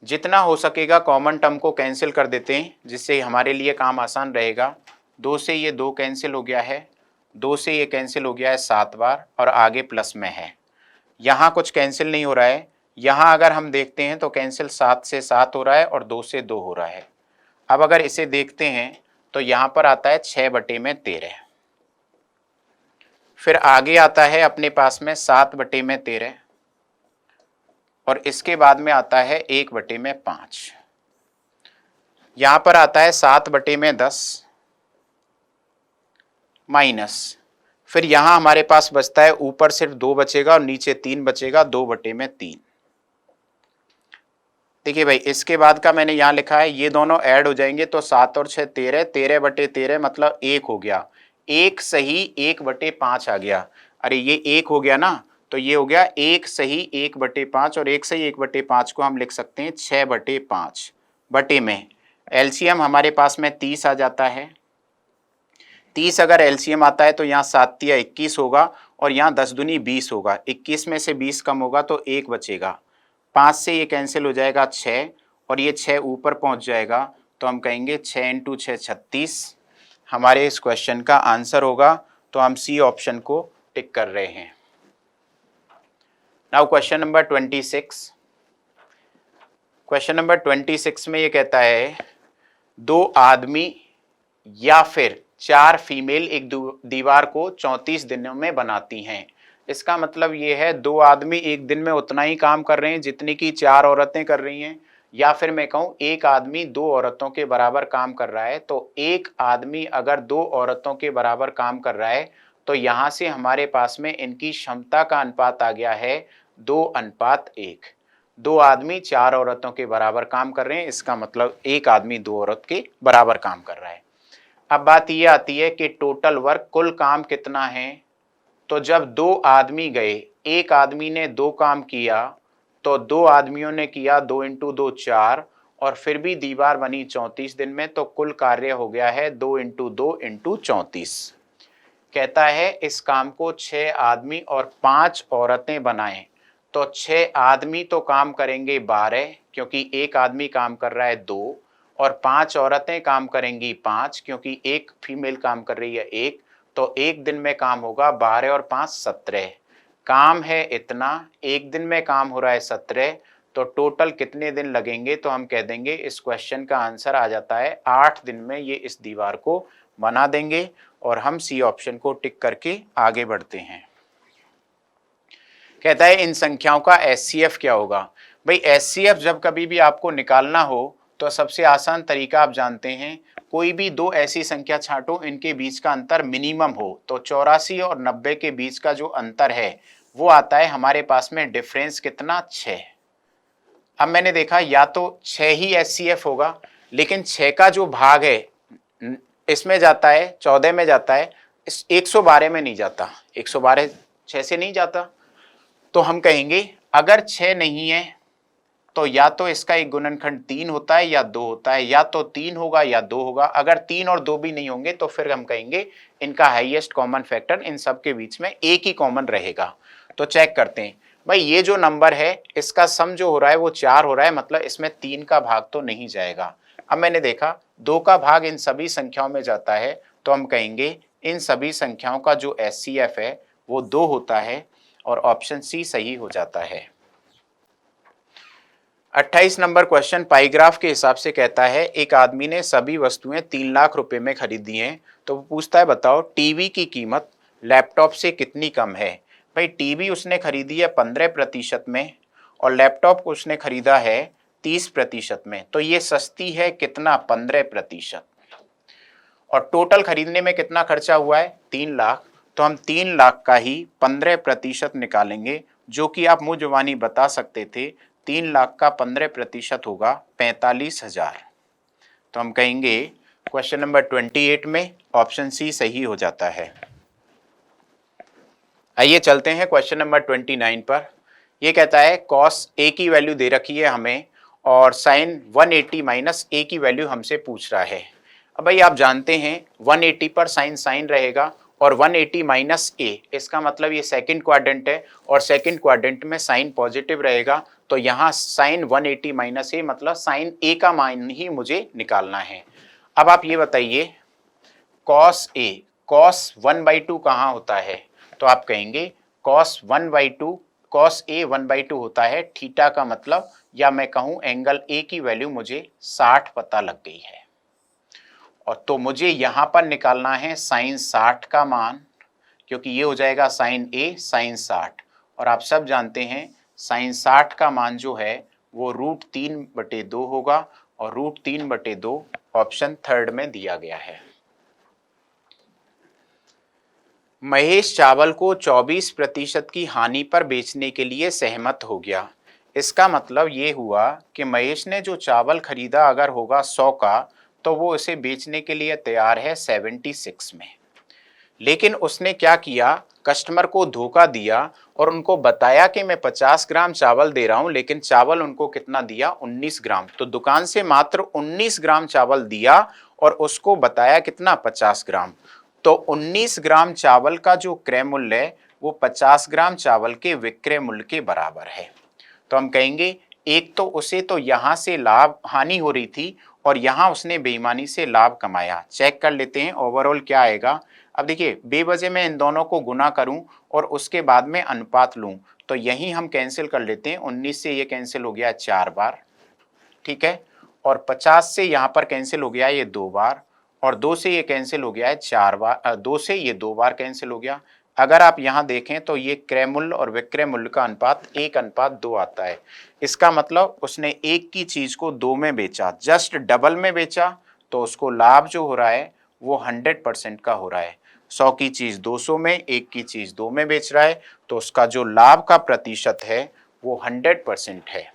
जितना हो सकेगा कॉमन टर्म को कैंसिल कर देते हैं, जिससे हमारे लिए काम आसान रहेगा। 2 से ये 2 कैंसिल हो गया है, 2 से ये कैंसिल हो गया है 7 बार, और आगे प्लस में है। यहाँ कुछ कैंसिल नहीं हो रहा है, यहाँ अगर हम देखते हैं तो कैंसिल 7 से 7 हो रहा है और 2 से 2 हो रहा है। अब अगर इसे देखते हैं तो यहाँ पर आता है 6/13। फिर आगे आता है अपने पास में 7/13, और इसके बाद में आता है 1/5। यहाँ पर आता है 7/10 माइनस, फिर यहाँ हमारे पास बचता है ऊपर सिर्फ 2 बचेगा और नीचे 3 बचेगा, 2/3। देखिए भाई, इसके बाद का मैंने यहाँ लिखा है, ये दोनों ऐड हो जाएंगे तो 7 और 6 13, 13/13 मतलब 1 हो गया, 1 सही 1/5 आ गया। अरे ये 1 हो गया ना, तो ये हो गया 1 सही 1/5, और 1 सही 1/5 को हम लिख सकते हैं 6/5 बटे में एलसीएम हमारे पास में 30 आ जाता है। 30 अगर एलसीएम आता है तो यहाँ 7 तिया 21 होगा, और यहाँ 10 दूनी 20 होगा। 21 में से 20 कम होगा तो 1 बचेगा। 5 से ये कैंसिल हो जाएगा 6, और ये 6 ऊपर पहुँच जाएगा, तो हम कहेंगे 6 × 6 36 हमारे इस क्वेश्चन का आंसर होगा। तो हम सी ऑप्शन को टिक कर रहे हैं। Now question number 26। Question number 26 में ये कहता है 2 आदमी या फिर 4 फीमेल एक दीवार को 34 दिनों में बनाती हैं। इसका मतलब ये है 2 आदमी एक दिन में उतना ही काम कर रहे हैं जितनी की 4 औरतें कर रही हैं, या फिर मैं कहूँ एक आदमी 2 औरतों के बराबर काम कर रहा है। तो एक आदमी अगर 2 औरतों के बराबर काम कर रहा है, तो यहाँ से हमारे पास में इनकी क्षमता का अनुपात आ गया है 2:1। 2 आदमी 4 औरतों के बराबर काम कर रहे हैं, इसका मतलब एक आदमी 2 औरत के बराबर काम कर रहा है। अब बात ये आती है कि टोटल वर्क कुल काम कितना है। तो जब 2 आदमी गए, एक आदमी ने 2 काम किया, तो 2 आदमियों ने किया 2 × 2 4, और फिर भी दीवार बनी 34 दिन में, तो कुल कार्य हो गया है 2 × 2 × 34। कहता है इस काम को 6 आदमी और 5 औरतें बनाएं। तो 6 आदमी तो काम करेंगे 12, क्योंकि एक आदमी काम कर रहा है 2, और 5 औरतें काम करेंगी 5, क्योंकि एक फीमेल काम कर रही है 1। तो एक दिन में काम होगा 12 और 5 17। काम है इतना, एक दिन में काम हो रहा है 17, तो टोटल कितने दिन लगेंगे। तो हम कह देंगे इस क्वेश्चन का आंसर आ जाता है 8 दिन में ये इस दीवार को बना देंगे, और हम सी ऑप्शन को टिक करके आगे बढ़ते हैं। कहता है इन संख्याओं का एचसीएफ क्या होगा। भाई एचसीएफ जब कभी भी आपको निकालना हो तो सबसे आसान तरीका आप जानते हैं, कोई भी 2 ऐसी संख्या छांटो इनके बीच का अंतर मिनिमम हो। तो 84 और 90 के बीच का जो अंतर है वो आता है हमारे पास में डिफरेंस कितना 6। अब मैंने देखा या तो 6 ही HCF होगा, लेकिन 6 का जो भाग है इसमें जाता है 14 में जाता है, इस 112 में नहीं जाता, 112 6 से नहीं जाता। तो हम कहेंगे अगर 6 नहीं है तो या तो इसका एक गुणनखंड 3 होता है या 2 होता है, या तो 3 होगा या 2 होगा। अगर 3 और 2 भी नहीं होंगे तो फिर हम कहेंगे इनका हाईएस्ट कॉमन फैक्टर इन सब के बीच में एक ही कॉमन रहेगा। तो चेक करते हैं भाई, ये जो नंबर है इसका सम जो हो रहा है वो 4 हो रहा है, मतलब इसमें 3 का भाग तो नहीं जाएगा। अब मैंने देखा 2 का भाग इन सभी संख्याओं में जाता है, तो हम कहेंगे इन सभी संख्याओं का जो HCF है वो 2 होता है, और ऑप्शन सी सही हो जाता है। 28 नंबर क्वेश्चन पाईग्राफ के हिसाब से कहता है एक आदमी ने सभी वस्तुएं 3 लाख रुपए में खरीदी हैं, तो वो पूछता है बताओ टीवी की कीमत लैपटॉप से कितनी कम है। भाई टीवी उसने खरीदी है 15% में, और लैपटॉप को उसने खरीदा है 30% में, तो ये सस्ती है कितना 15%। और टोटल खरीदने में कितना खर्चा हुआ है 3 लाख, तो हम 3 लाख का ही 15% निकालेंगे, जो कि आप मुंह जुबानी बता सकते थे 3 लाख का 15% होगा 45,000। तो हम कहेंगे क्वेश्चन नंबर 28 में ऑप्शन सी सही हो जाता है। आइए चलते हैं क्वेश्चन नंबर 29 पर। यह कहता है कॉस ए की वैल्यू दे रखी है हमें, और साइन 180 माइनस ए की वैल्यू हमसे पूछ रहा है। अब भाई आप जानते हैं 180 पर साइन साइन रहेगा, और 180 माइनस ए, इसका मतलब ये सेकंड क्वाड्रेंट है, और सेकंड क्वाड्रेंट में साइन पॉजिटिव रहेगा, तो यहाँ साइन 180 माइनस ए मतलब साइन ए का मान ही मुझे निकालना है। अब आप ये बताइए कॉस ए, कॉस 1/2 कहाँ होता है, तो आप कहेंगे कॉस 1/2, कॉस ए 1/2 होता है थीटा का मतलब, या मैं कहूँ एंगल ए की वैल्यू मुझे 60 पता लग गई है। और तो मुझे यहाँ पर निकालना है साइन 60 का मान, क्योंकि ये हो जाएगा साइन ए साइन 60, और आप सब जानते हैं साइन 60 का मान जो है वो √3/2 होगा, और √3/2 ऑप्शन थर्ड में दिया गया है। महेश चावल को 24% की हानि पर बेचने के लिए सहमत हो गया। इसका मतलब ये हुआ कि महेश ने जो चावल खरीदा अगर होगा 100 का, तो वो इसे बेचने के लिए तैयार है 76 में। लेकिन उसने क्या किया, कस्टमर को धोखा दिया और उनको बताया कि मैं 50 ग्राम चावल दे रहा हूं, लेकिन चावल उनको कितना दिया 19 ग्राम। तो दुकान से मात्र 19 ग्राम चावल दिया और उसको बताया कितना 50 ग्राम। तो 19 ग्राम चावल का जो क्रय मूल्य है वो 50 ग्राम चावल के विक्रय मूल्य के बराबर है। तो हम कहेंगे एक तो उसे तो यहां से लाभ हानि हो रही थी, और यहां उसने बेईमानी से लाभ कमाया। चेक कर लेते हैं ओवरऑल क्या आएगा। अब देखिए बेवजह मैं इन दोनों को गुना करूं और उसके बाद में अनुपात लूं, तो यही हम कैंसिल कर लेते हैं। 19 से ये कैंसिल हो गया 4 बार, ठीक है, और 50 से यहाँ पर कैंसिल हो गया ये 2 बार, और 2 से ये कैंसिल हो गया है 4 बार, 2 से ये 2 बार कैंसिल हो गया। अगर आप यहाँ देखें तो ये क्रय मूल्य और विक्रय मूल्य का अनुपात 1:2 आता है। इसका मतलब उसने एक की चीज को 2 में बेचा, जस्ट डबल में बेचा, तो उसको लाभ जो हो रहा है वो 100% का हो रहा है। 100 की चीज 200 में, एक की चीज 2 में बेच रहा है, तो उसका जो लाभ का प्रतिशत है वो 100% है।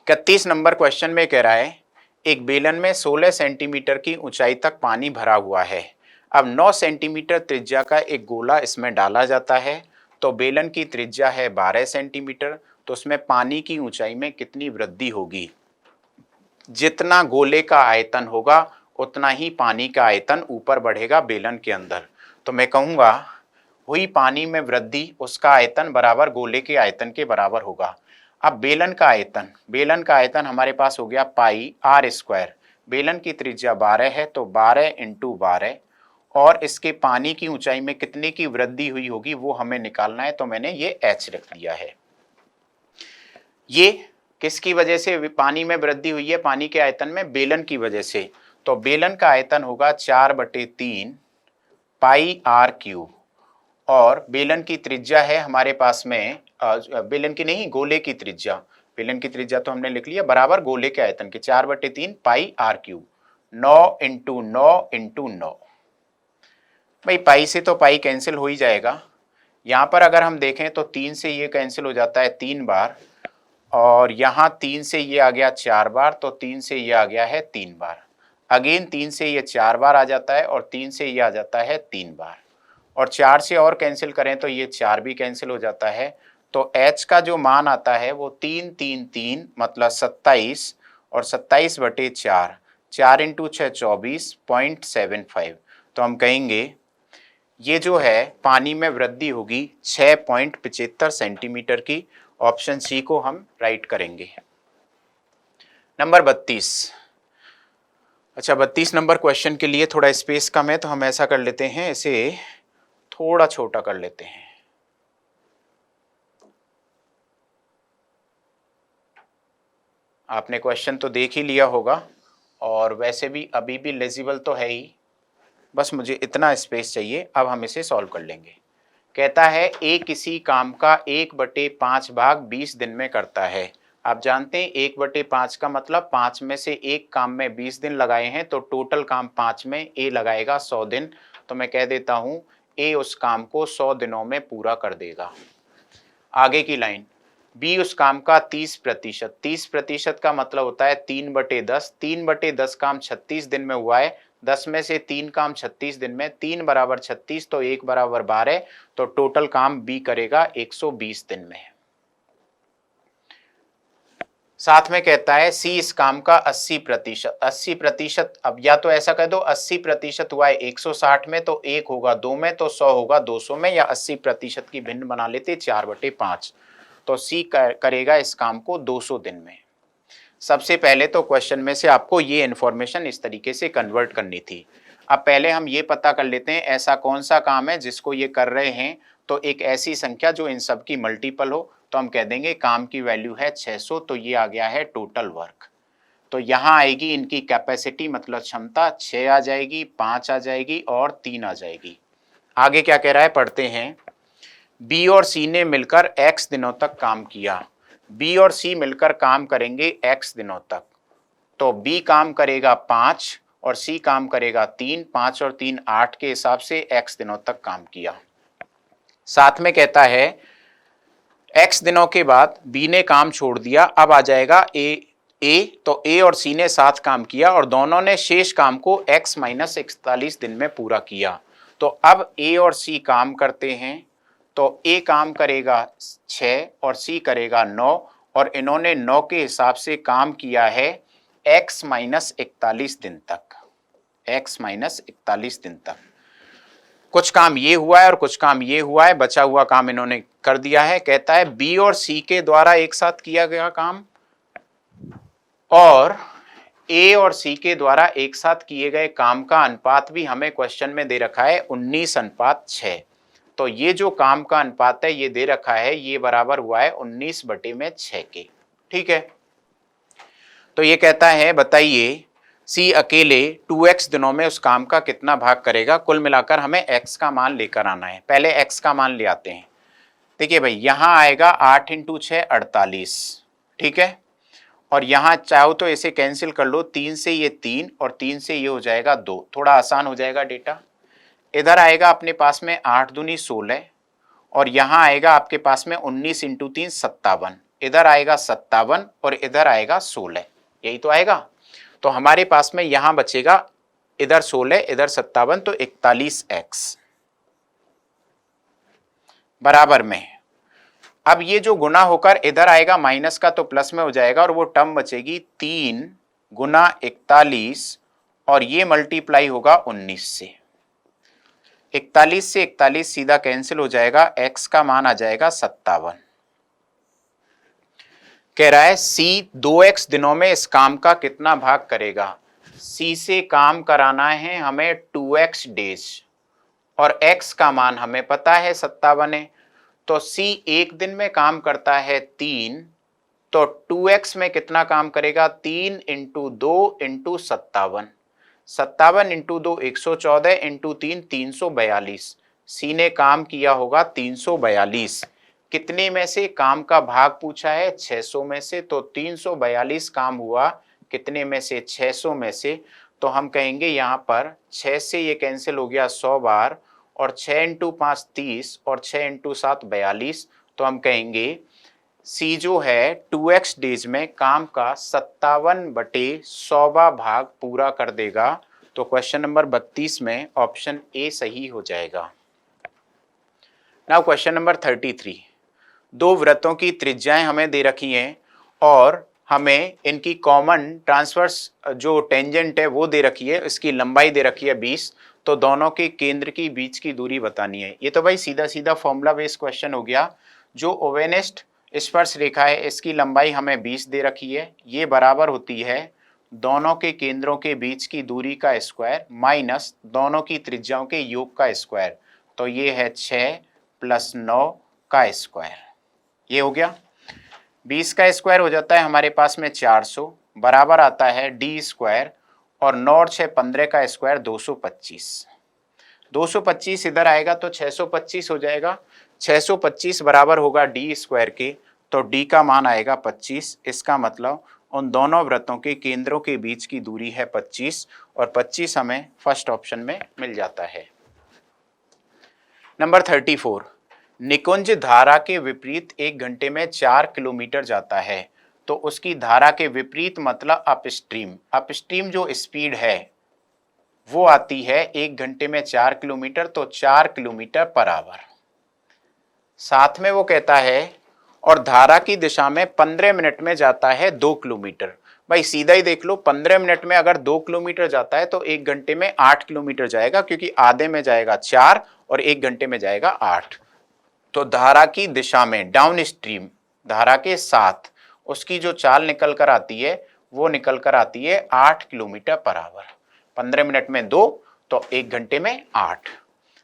31 नंबर क्वेश्चन में कह रहा है एक बेलन में 16 सेंटीमीटर की ऊंचाई तक पानी भरा हुआ है। अब 9 सेंटीमीटर त्रिज्या का एक गोला इसमें डाला जाता है, तो बेलन की त्रिज्या है 12 सेंटीमीटर, तो उसमें पानी की ऊंचाई में कितनी वृद्धि होगी। जितना गोले का आयतन होगा उतना ही पानी का आयतन ऊपर बढ़ेगा बेलन के अंदर। तो मैं कहूँगा हुई पानी में वृद्धि उसका आयतन बराबर गोले के आयतन के बराबर होगा। अब बेलन का आयतन हमारे पास हो गया पाई आर स्क्वायर। बेलन की त्रिज्या 12 है, तो 12 × 12, और इसके पानी की ऊंचाई में कितने की वृद्धि हुई होगी वो हमें निकालना है, तो मैंने ये h रख दिया है। ये किसकी वजह से पानी में वृद्धि हुई है, पानी के आयतन में, बेलन की वजह से। तो बेलन का आयतन होगा 4/3 पाई आर क्यूब, और बेलन की त्रिज्या है हमारे पास में बेलन की नहीं गोले की त्रिज्या, बेलन की त्रिज्या तो हमने लिख लिया बराबर गोले के आयतन के 4/3 पाई आर क्यूब। 9 × 9 × 9, भाई पाई से तो पाई कैंसिल हो ही जाएगा, यहाँ पर अगर हम देखें तो 3 से ये कैंसिल हो जाता है 3 बार, और यहाँ 3 से ये आ गया 4 बार, तो 3 से ये आ गया है 3 बार। अगेन 3 से ये 4 बार आ जाता है और 3 से ये आ जाता है 3 बार, और 4 से और कैंसिल करें तो ये 4 भी कैंसिल हो जाता है। तो h का जो मान आता है वो 3 3 3 मतलब 27, और 27/4, 4 × 6 24.75। तो हम कहेंगे ये जो है पानी में वृद्धि होगी 6.75 सेंटीमीटर की। ऑप्शन सी को हम राइट करेंगे। नंबर 32। अच्छा, 32 नंबर क्वेश्चन के लिए थोड़ा स्पेस कम है, तो हम ऐसा कर लेते हैं, इसे थोड़ा छोटा कर लेते हैं। आपने क्वेश्चन तो देख ही लिया होगा, और वैसे भी अभी भी लेजिबल तो है ही, बस मुझे इतना स्पेस चाहिए। अब हम इसे सॉल्व कर लेंगे। कहता है ए किसी काम का 1/5 भाग 20 दिन में करता है। आप जानते हैं 1/5 का मतलब 5 में से एक काम में 20 दिन लगाए हैं, तो टोटल काम 5 में ए लगाएगा 100 दिन। तो मैं कह देता हूं ए उस काम को 100 दिनों में पूरा कर देगा। आगे की लाइन, बी उस काम का 30%। 30% का मतलब होता है 3/10। 3/10 काम 36 दिन में हुआ है, 10 में से 3 काम 36 दिन में, 3 = 36, तो 1 = 12, तो टोटल काम बी करेगा 120 दिन में। साथ में कहता है सी इस काम का 80%। 80%, अब या तो ऐसा कह दो 80% हुआ है 160 में, तो 1 होगा 2 में, तो 100 होगा 200 में, या 80% की भिन्न बना लेते 4/5। तो सी करेगा इस काम को 200 दिन में। सबसे पहले तो क्वेश्चन में से आपको ये इन्फॉर्मेशन इस तरीके से कन्वर्ट करनी थी। अब पहले हम ये पता कर लेते हैं ऐसा कौन सा काम है जिसको ये कर रहे हैं, तो एक ऐसी संख्या जो इन सब की मल्टीपल हो। तो हम कह देंगे काम की वैल्यू है 600, तो ये आ गया है टोटल वर्क। तो यहाँ आएगी इनकी कैपेसिटी मतलब क्षमता, 6 आ जाएगी, 5 आ जाएगी और 3 आ जाएगी। आगे क्या कह रहा है पढ़ते हैं। बी और सी ने मिलकर x दिनों तक काम किया। बी और सी मिलकर काम करेंगे x दिनों तक। तो बी काम करेगा 5 और सी काम करेगा 3। 5 और 3 8 के हिसाब से x दिनों तक काम किया। साथ में कहता है x दिनों के बाद बी ने काम छोड़ दिया। अब आ जाएगा ए, तो ए और सी ने साथ काम किया और दोनों ने शेष काम को x - 41 दिन में पूरा किया। तो अब ए और सी काम करते हैं, तो ए काम करेगा 6 और सी करेगा 9, और इन्होंने 9 के हिसाब से काम किया है x - 41 दिन तक। x - 41 दिन तक कुछ काम ये हुआ है और कुछ काम ये हुआ है, बचा हुआ काम इन्होंने कर दिया है। कहता है बी और सी के द्वारा एक साथ किया गया काम और ए और सी के द्वारा एक साथ किए गए काम का अनुपात भी हमें क्वेश्चन में दे रखा है 19:6। तो ये जो काम का अनुपात है ये दे रखा है, ये बराबर हुआ है 19/6 के। ठीक है, तो ये कहता है बताइए सी अकेले 2x दिनों में उस काम का कितना भाग करेगा। कुल मिलाकर हमें x का मान लेकर आना है। पहले x का मान ले आते हैं। देखिए भाई, यहाँ आएगा 8 × 6 48। ठीक है, और यहाँ चाहो तो इसे कैंसिल कर लो, 3 से ये 3 और 3 से ये हो जाएगा 2, थोड़ा आसान हो जाएगा डेटा। इधर आएगा अपने पास में 8 दूनी 16, और यहाँ आएगा आपके पास में 19 × 3 57। इधर आएगा 57 और इधर आएगा 16, यही तो आएगा। तो हमारे पास में यहाँ बचेगा इधर 16 इधर 57, तो 41x बराबर में। अब ये जो गुना होकर इधर आएगा माइनस का, तो प्लस में हो जाएगा और वो टर्म बचेगी 3 × 41, और ये मल्टीप्लाई होगा 19 से। 41 से 41 सीधा कैंसिल हो जाएगा, x का मान आ जाएगा 57। कह रहा है सी 2x दिनों में इस काम का कितना भाग करेगा। सी से काम कराना है हमें 2x डेज, और x का मान हमें पता है 57 है। तो सी एक दिन में काम करता है 3, तो 2x में कितना काम करेगा, 3 × 2 × 57। 57 × 2 114 × 3 342। सी ने काम किया होगा 342। कितने में से काम का भाग पूछा है, 600 में से, तो 342 काम हुआ कितने में से, 600 में से। तो हम कहेंगे यहाँ पर 6 से ये कैंसिल हो गया 100 बार, और 6 इंटू 5 30 और 6 इंटू 7 42, तो हम कहेंगे सी जो है 2x डेज में काम का 57/100वां भाग पूरा कर देगा। तो क्वेश्चन नंबर 32 में ऑप्शन ए सही हो जाएगा। नाउ क्वेश्चन नंबर 33, दो वृत्तों की त्रिज्याएं हमें दे रखी हैं और हमें इनकी कॉमन ट्रांसवर्स जो टेंजेंट है वो दे रखी है, इसकी लंबाई दे रखी है 20, तो दोनों के केंद्र की बीच की दूरी बतानी है। ये तो भाई सीधा सीधा फॉर्मूला बेस्ड क्वेश्चन हो गया। जो ओवेनेस्ट स्पर्श रेखा है इसकी लंबाई हमें 20 दे रखी है, ये बराबर होती है दोनों के केंद्रों के बीच की दूरी का स्क्वायर माइनस दोनों की त्रिज्याओं के योग का स्क्वायर, तो ये है 6 + 9 का स्क्वायर। ये हो गया। 20 का स्क्वायर हो जाता है हमारे पास में 400, बराबर आता है डी स्क्वायर, और 9 और 6 15 का स्क्वायर 225। 225 इधर आएगा तो 625 हो जाएगा। 625 बराबर होगा डी स्क्वायर के, तो डी का मान आएगा 25। इसका मतलब उन दोनों वृत्तों के केंद्रों के बीच की दूरी है 25, और 25 हमें फर्स्ट ऑप्शन में मिल जाता है। नंबर 34, निकुंज धारा के विपरीत 1 घंटे में 4 किलोमीटर जाता है, तो उसकी धारा के विपरीत मतलब अपस्ट्रीम। अपस्ट्रीम जो स्पीड है वो आती है 1 घंटे में 4 किलोमीटर, तो 4 किलोमीटर पर आवर। साथ में वो कहता है और धारा की दिशा में 15 मिनट में जाता है 2 किलोमीटर। भाई सीधा ही देख लो, 15 मिनट में अगर 2 किलोमीटर जाता है तो 1 घंटे में 8 किलोमीटर जाएगा, क्योंकि आधे में जाएगा 4 और 1 घंटे में जाएगा 8। तो धारा की दिशा में डाउन स्ट्रीम, धारा के साथ उसकी जो चाल निकल कर आती है वो निकल कर आती है 8 किलोमीटर पर आवर। 15 मिनट में 2, तो 1 घंटे में 8।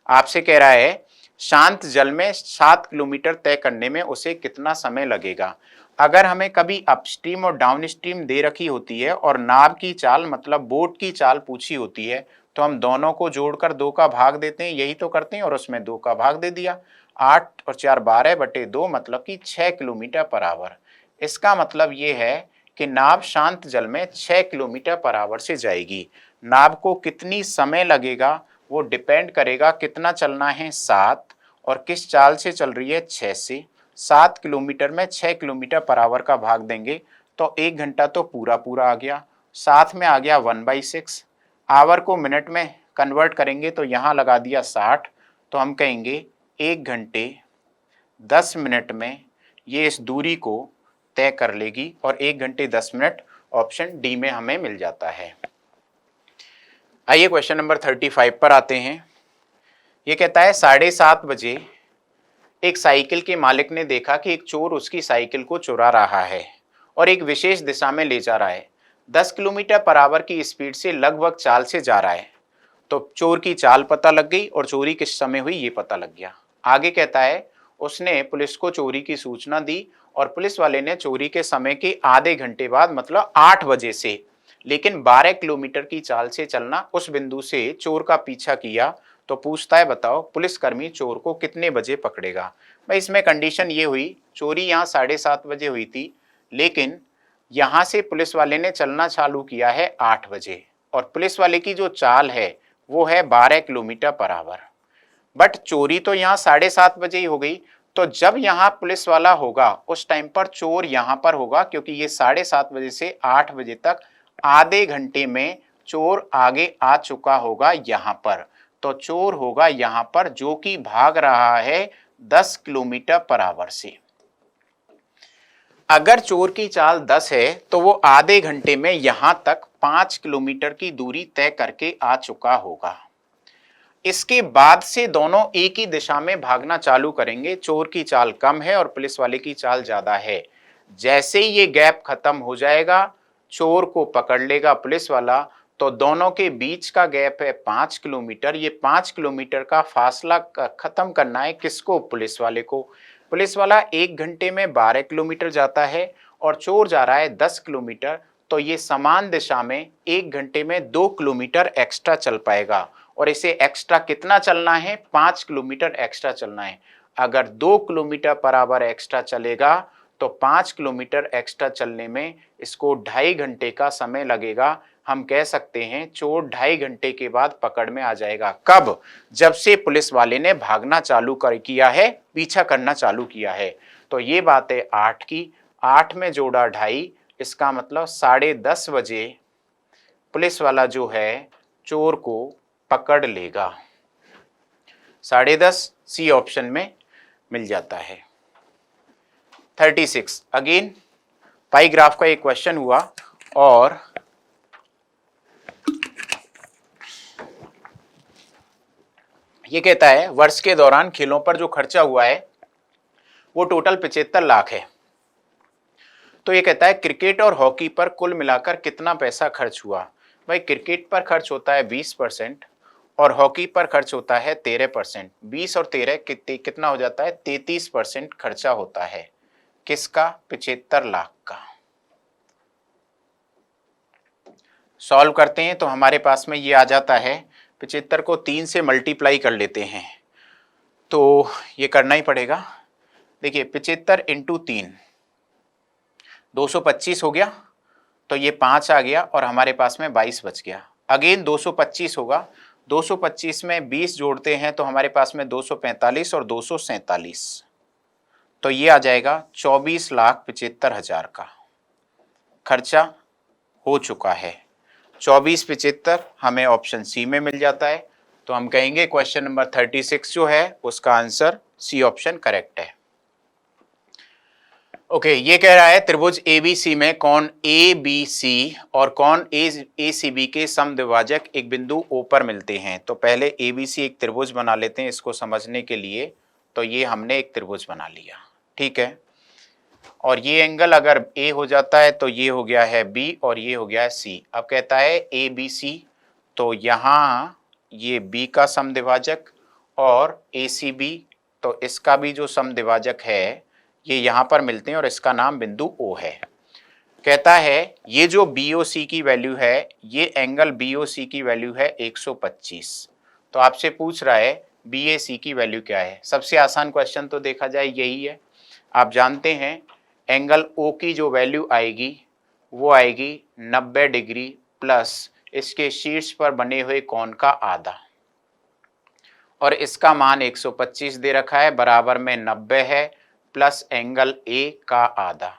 आपसे कह रहा है शांत जल में 7 किलोमीटर तय करने में उसे कितना समय लगेगा। अगर हमें कभी अपस्ट्रीम और डाउन स्ट्रीम दे रखी होती है और नाव की चाल मतलब बोट की चाल पूछी होती है, तो हम दोनों को जोड़कर 2 का भाग देते हैं, यही तो करते हैं, और उसमें 2 का भाग दे दिया। 8 और 4 12/2 मतलब कि 6 किलोमीटर पर आवर। इसका मतलब ये है कि नाव शांत जल में 6 किलोमीटर पर आवर से जाएगी। नाव को कितनी समय लगेगा वो डिपेंड करेगा कितना चलना है 7, और किस चाल से चल रही है 6 से। 7 किलोमीटर में 6 किलोमीटर पर आवर का भाग देंगे तो 1 घंटा तो पूरा पूरा आ गया, साथ में आ गया 1/6। आवर को मिनट में कन्वर्ट करेंगे तो यहाँ लगा दिया 60, तो हम कहेंगे 1 घंटे 10 मिनट में ये इस दूरी को तय कर लेगी, और 1 घंटे 10 मिनट ऑप्शन डी में हमें मिल जाता है। आइए क्वेश्चन नंबर 35 पर आते हैं। ये कहता है 7:30 बजे एक साइकिल के मालिक ने देखा कि एक चोर उसकी साइकिल को चुरा रहा है और एक विशेष दिशा में ले जा रहा है। 10 किलोमीटर पर आवर की स्पीड से लगभग चाल से जा रहा है। तो चोर की चाल पता लग गई और चोरी किस समय हुई ये पता लग गया। आगे कहता है उसने पुलिस को चोरी की सूचना दी और पुलिस वाले ने चोरी के समय के आधे घंटे बाद मतलब 8 बजे से लेकिन 12 किलोमीटर की चाल से चलना उस बिंदु से चोर का पीछा किया। तो पूछता है बताओ पुलिसकर्मी चोर को कितने बजे पकड़ेगा। भाई इसमें कंडीशन ये हुई, चोरी यहाँ 7:30 बजे हुई थी, लेकिन यहाँ से पुलिस वाले ने चलना चालू किया है 8 बजे, और पुलिस वाले की जो चाल है वो है 12 किलोमीटर पर आवर। बट चोरी तो यहाँ 7:30 बजे ही हो गई, तो जब यहाँ पुलिस वाला होगा उस टाइम पर चोर यहाँ पर होगा, क्योंकि ये 7:30 बजे से 8 बजे तक आधे घंटे में चोर आगे आ चुका होगा यहाँ पर। तो चोर होगा यहाँ पर जो कि भाग रहा है 10 किलोमीटर पर आवर से। अगर चोर की चाल 10 है तो वो आधे घंटे में यहां तक 5 किलोमीटर की दूरी तय करके आ चुका होगा। इसके बाद से दोनों एक ही दिशा में भागना चालू करेंगे। चोर की चाल कम है और पुलिस वाले की चाल ज्यादा है। जैसे ही ये गैप खत्म हो जाएगा, चोर को पकड़ लेगा पुलिस वाला, तो दोनों के बीच का गैप है 5 किलोमीटर। ये 5 किलोमीटर का फासला खत्म करना है किसको? पुलिस वाले को। पुलिस वाला 1 घंटे में 12 किलोमीटर जाता है और चोर जा रहा है 10 किलोमीटर, तो ये समान दिशा में 1 घंटे में 2 किलोमीटर एक्स्ट्रा चल पाएगा। और इसे एक्स्ट्रा कितना चलना है? 5 किलोमीटर एक्स्ट्रा चलना है। अगर 2 किलोमीटर पर आवर एक्स्ट्रा चलेगा तो 5 किलोमीटर एक्स्ट्रा चलने में इसको 2.5 घंटे का समय लगेगा। हम कह सकते हैं चोर 2.5 घंटे के बाद पकड़ में आ जाएगा। कब? जब से पुलिस वाले ने भागना चालू कर किया है, पीछा करना चालू किया है। तो ये बात है 8 की, 8 में जोड़ा 2.5, इसका मतलब 10:30 बजे पुलिस वाला जो है चोर को पकड़ लेगा। 10:30 सी ऑप्शन में मिल जाता है। 36 अगेन पाई ग्राफ का एक क्वेश्चन हुआ और ये कहता है वर्ष के दौरान खेलों पर जो खर्चा हुआ है वो टोटल 75 लाख है। तो ये कहता है क्रिकेट और हॉकी पर कुल मिलाकर कितना पैसा खर्च हुआ। भाई क्रिकेट पर खर्च होता है 20% और हॉकी पर खर्च होता है 13%। 20 और 13 कितना हो जाता है? 33% खर्चा होता है। किसका? 75 लाख का। सॉल्व करते हैं तो हमारे पास में ये आ जाता है, 75 को 3 से मल्टीप्लाई कर लेते हैं तो ये करना ही पड़ेगा। देखिए 75 इंटू 3 225 हो गया, तो ये 5 आ गया और हमारे पास में 22 बच गया। अगेन 225 होगा, 225 में 20 जोड़ते हैं तो हमारे पास में 245 और 247, तो ये आ जाएगा 24,75,000 का खर्चा हो चुका है। 24,75 हमें ऑप्शन सी में मिल जाता है। तो हम कहेंगे क्वेश्चन नंबर 36 जो है उसका आंसर सी ऑप्शन करेक्ट है। ओके, ये कह रहा है त्रिभुज एबीसी में कौन एबीसी और कौन एसीबी के समद्विभाजक एक बिंदु ओ पर मिलते हैं। तो पहले एबीसी एक त्रिभुज बना लेते हैं इसको समझने के लिए। तो ये हमने एक त्रिभुज बना लिया, ठीक है, और ये एंगल अगर ए हो जाता है तो ये हो गया है बी और ये हो गया है सी। अब कहता है ए बी सी, तो यहाँ ये बी का समद्विभाजक और ए सी बी, तो इसका भी जो समद्विभाजक है ये यहाँ पर मिलते हैं और इसका नाम बिंदु ओ है। कहता है ये जो BOC की वैल्यू है, ये एंगल BOC की वैल्यू है 125। तो आपसे पूछ रहा है BAC की वैल्यू क्या है। सबसे आसान क्वेश्चन तो देखा जाए यही है। आप जानते हैं एंगल O की जो वैल्यू आएगी वो आएगी 90 डिग्री प्लस इसके शीर्ष पर बने हुए कोण का आधा, और इसका मान 125 दे रखा है, बराबर में 90 है प्लस एंगल A का आधा।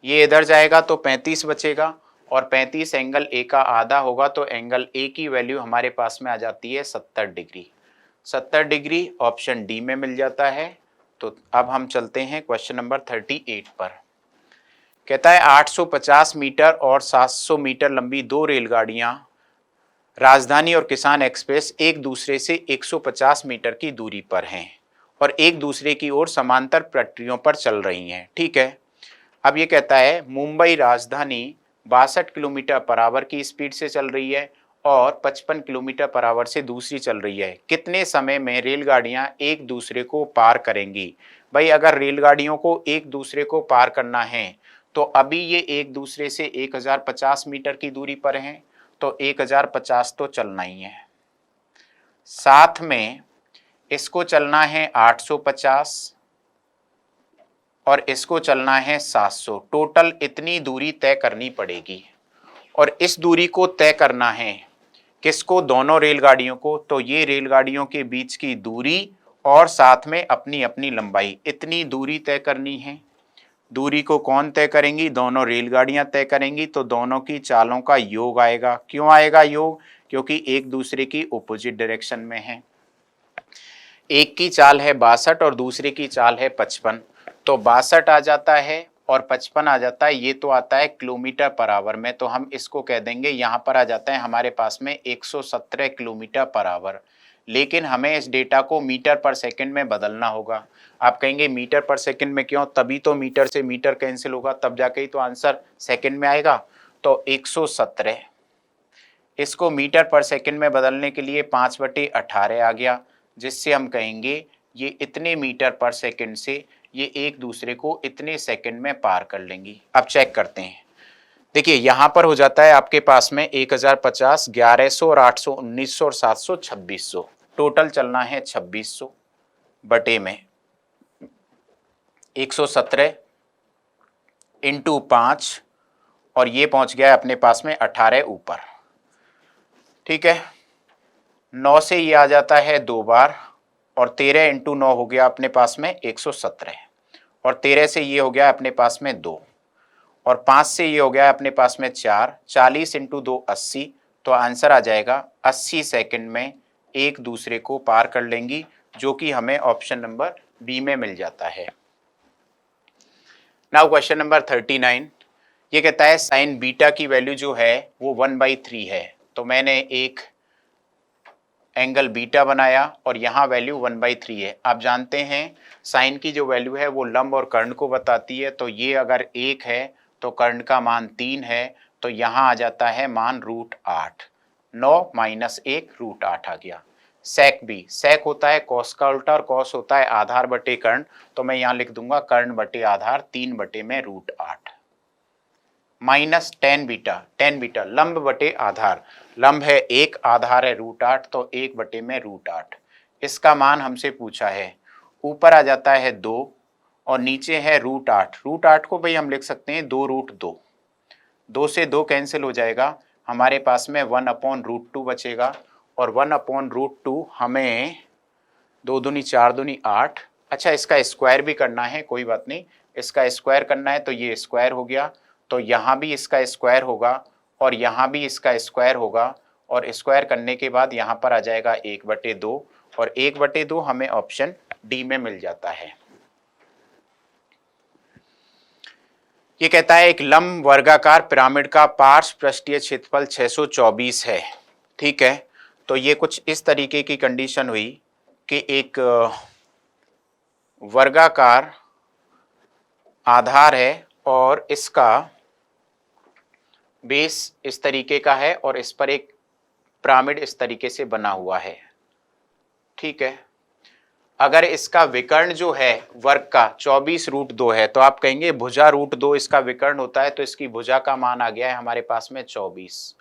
ये इधर जाएगा तो 35 बचेगा और 35 एंगल A का आधा होगा तो एंगल A की वैल्यू हमारे पास में आ जाती है 70 डिग्री। 70 डिग्री ऑप्शन डी में मिल जाता है। तो अब हम चलते हैं क्वेश्चन नंबर 38 पर। कहता है 850 मीटर और 700 मीटर लंबी दो रेलगाड़ियां राजधानी और किसान एक्सप्रेस एक दूसरे से 150 मीटर की दूरी पर हैं और एक दूसरे की ओर समांतर पटरियों पर चल रही हैं, ठीक है। अब ये कहता है Mumbai Rajdhani 62 kilometre per hour की स्पीड से चल रही है और 55 किलोमीटर पर आवर से दूसरी चल रही है। कितने समय में रेलगाड़ियां एक दूसरे को पार करेंगी। भाई अगर रेलगाड़ियों को एक दूसरे को पार करना है तो अभी ये एक दूसरे से 1050 मीटर की दूरी पर हैं, तो 1050 तो चलना ही है, साथ में इसको चलना है 850 और इसको चलना है 700। टोटल इतनी दूरी तय करनी पड़ेगी और इस दूरी को तय करना है किसको? दोनों रेलगाड़ियों को। तो ये रेलगाड़ियों के बीच की दूरी और साथ में अपनी अपनी लंबाई, इतनी दूरी तय करनी है। दूरी को कौन तय करेंगी? दोनों रेलगाड़ियां तय करेंगी। तो दोनों की चालों का योग आएगा। क्यों आएगा योग? क्योंकि एक दूसरे की ऑपोजिट डायरेक्शन में है। एक की चाल है 62 और दूसरे की चाल है 55, तो 62 आ जाता है और 55 आ जाता है। ये तो आता है किलोमीटर पर आवर में, तो हम इसको कह देंगे यहाँ पर आ जाता है हमारे पास में 117 किलोमीटर पर आवर। लेकिन हमें इस डेटा को मीटर पर सेकंड में बदलना होगा। आप कहेंगे मीटर पर सेकंड में क्यों? तभी तो मीटर से मीटर कैंसिल होगा, तब जाके ही तो आंसर सेकंड में आएगा। तो 117 इसको मीटर पर सेकंड में बदलने के लिए 5/18 आ गया, जिससे हम कहेंगे ये इतने मीटर पर सेकंड से ये एक दूसरे को इतने सेकंड में पार कर लेंगी। अब चेक करते हैं। देखिए यहाँ पर हो जाता है आपके पास में 1050, 1100 और 800, 1900 और 700, 2600। टोटल चलना है 2600 बटे में 117 इंटू 5 और ये पहुंच गया है अपने पास में 18 ऊपर। ठीक है, 9 से ये आ जाता है 2 बार और 13 इंटू 9 हो गया अपने पास में 117 और 13 से ये हो गया अपने पास में 2 और 5 से ये हो गया अपने पास में 4, 40 इंटू 2 80, तो आंसर आ जाएगा 80 सेकंड में एक दूसरे को पार कर लेंगी, जो कि हमें ऑप्शन नंबर बी में मिल जाता है। नाउ क्वेश्चन नंबर 39, ये कहता है साइन बीटा की वैल्यू जो है वो 1/3 है। तो मैंने एक एंगल बीटा बनाया और यहाँ वैल्यू 1/3 है। आप जानते हैं साइन की जो वैल्यू है वो लंब और कर्ण को बताती है, तो ये अगर 1 है तो कर्ण का मान 3 है, तो यहाँ आ जाता है मान √8। 9 माइनस 1 √8 आ गया। सेक बी, सेक होता है कॉस का उल्टा और कॉस होता है आधार बटे कर्ण, तो मैं यहाँ लिख दूंगा कर्ण बटे आधार 3 बटे में √8 minus tan beta, tan beta लंब बटे आधार, लंब है 1, आधार है √8, तो 1 बटे में √8। इसका मान हमसे पूछा है, ऊपर आ जाता है 2 और नीचे है √8। √8 को भाई हम लिख सकते हैं 2√2, 2 से 2 कैंसिल हो जाएगा, हमारे पास में 1/√2 बचेगा और 1/√2 हमें 2 दूनी 4 दूनी 8। अच्छा, इसका स्क्वायर भी करना है, कोई बात नहीं, इसका स्क्वायर करना है तो ये स्क्वायर हो गया, तो यहाँ भी इसका स्क्वायर होगा और यहाँ भी इसका स्क्वायर होगा और स्क्वायर करने के बाद यहाँ पर आ जाएगा 1/2 और 1/2 हमें ऑप्शन डी में मिल जाता है। ये कहता है एक लंब वर्गाकार पिरामिड का पार्श्व पृष्ठीय क्षेत्रफल 624 है। ठीक है, तो ये कुछ इस तरीके की कंडीशन हुई कि एक वर्गाकार आधार है और इसका बेस इस तरीके का है और इस पर एक पिरामिड इस तरीके से बना हुआ है। ठीक है, अगर इसका विकर्ण जो है वर्ग का 24√2 है, तो आप कहेंगे भुजा √2 इसका विकर्ण होता है, तो इसकी भुजा का मान आ गया है हमारे पास में 24।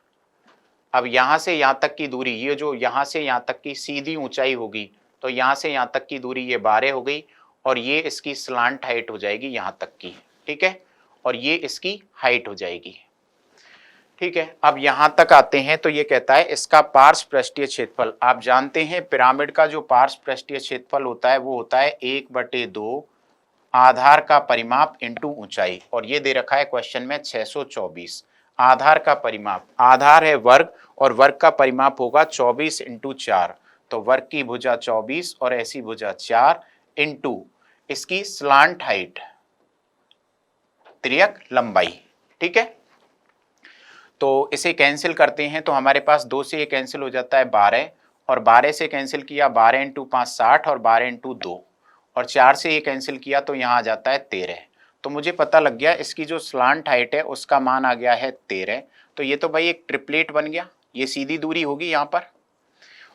अब यहां से यहां तक की दूरी, ये जो यहां से यहां तक की सीधी ऊंचाई होगी, तो यहां से यहां तक की दूरी ये 12 हो गई और ये इसकी स्लांट हाइट हो जाएगी यहां तक की। ठीक है, और ये इसकी हाइट हो जाएगी। ठीक है, अब यहां तक आते हैं तो ये कहता है इसका पार्श्व पृष्ठीय क्षेत्रफल। आप जानते हैं पिरामिड का जो पार्श्व पृष्ठीय क्षेत्रफल होता है वो होता है 1/2 आधार का परिमाप इंटू ऊंचाई, और ये दे रखा है क्वेश्चन में 624। आधार का परिमाप, आधार है वर्ग और वर्ग का परिमाप होगा 24 इंटू 4, तो वर्ग की भुजा 24 और ऐसी भुजा 4 इंटू इसकी स्लांट हाइट, तिर्यक लंबाई। ठीक है, तो इसे कैंसिल करते हैं तो हमारे पास 2 से ये कैंसिल हो जाता है 12 और 12 से कैंसिल किया 12 इंटू 5 60 और 12 इंटू 2 और 4 से ये कैंसिल किया तो यहाँ आ जाता है 13। तो मुझे पता लग गया इसकी जो स्लांट हाइट है उसका मान आ गया है 13। तो ये तो भाई एक ट्रिपलेट बन गया, ये सीधी दूरी होगी यहाँ पर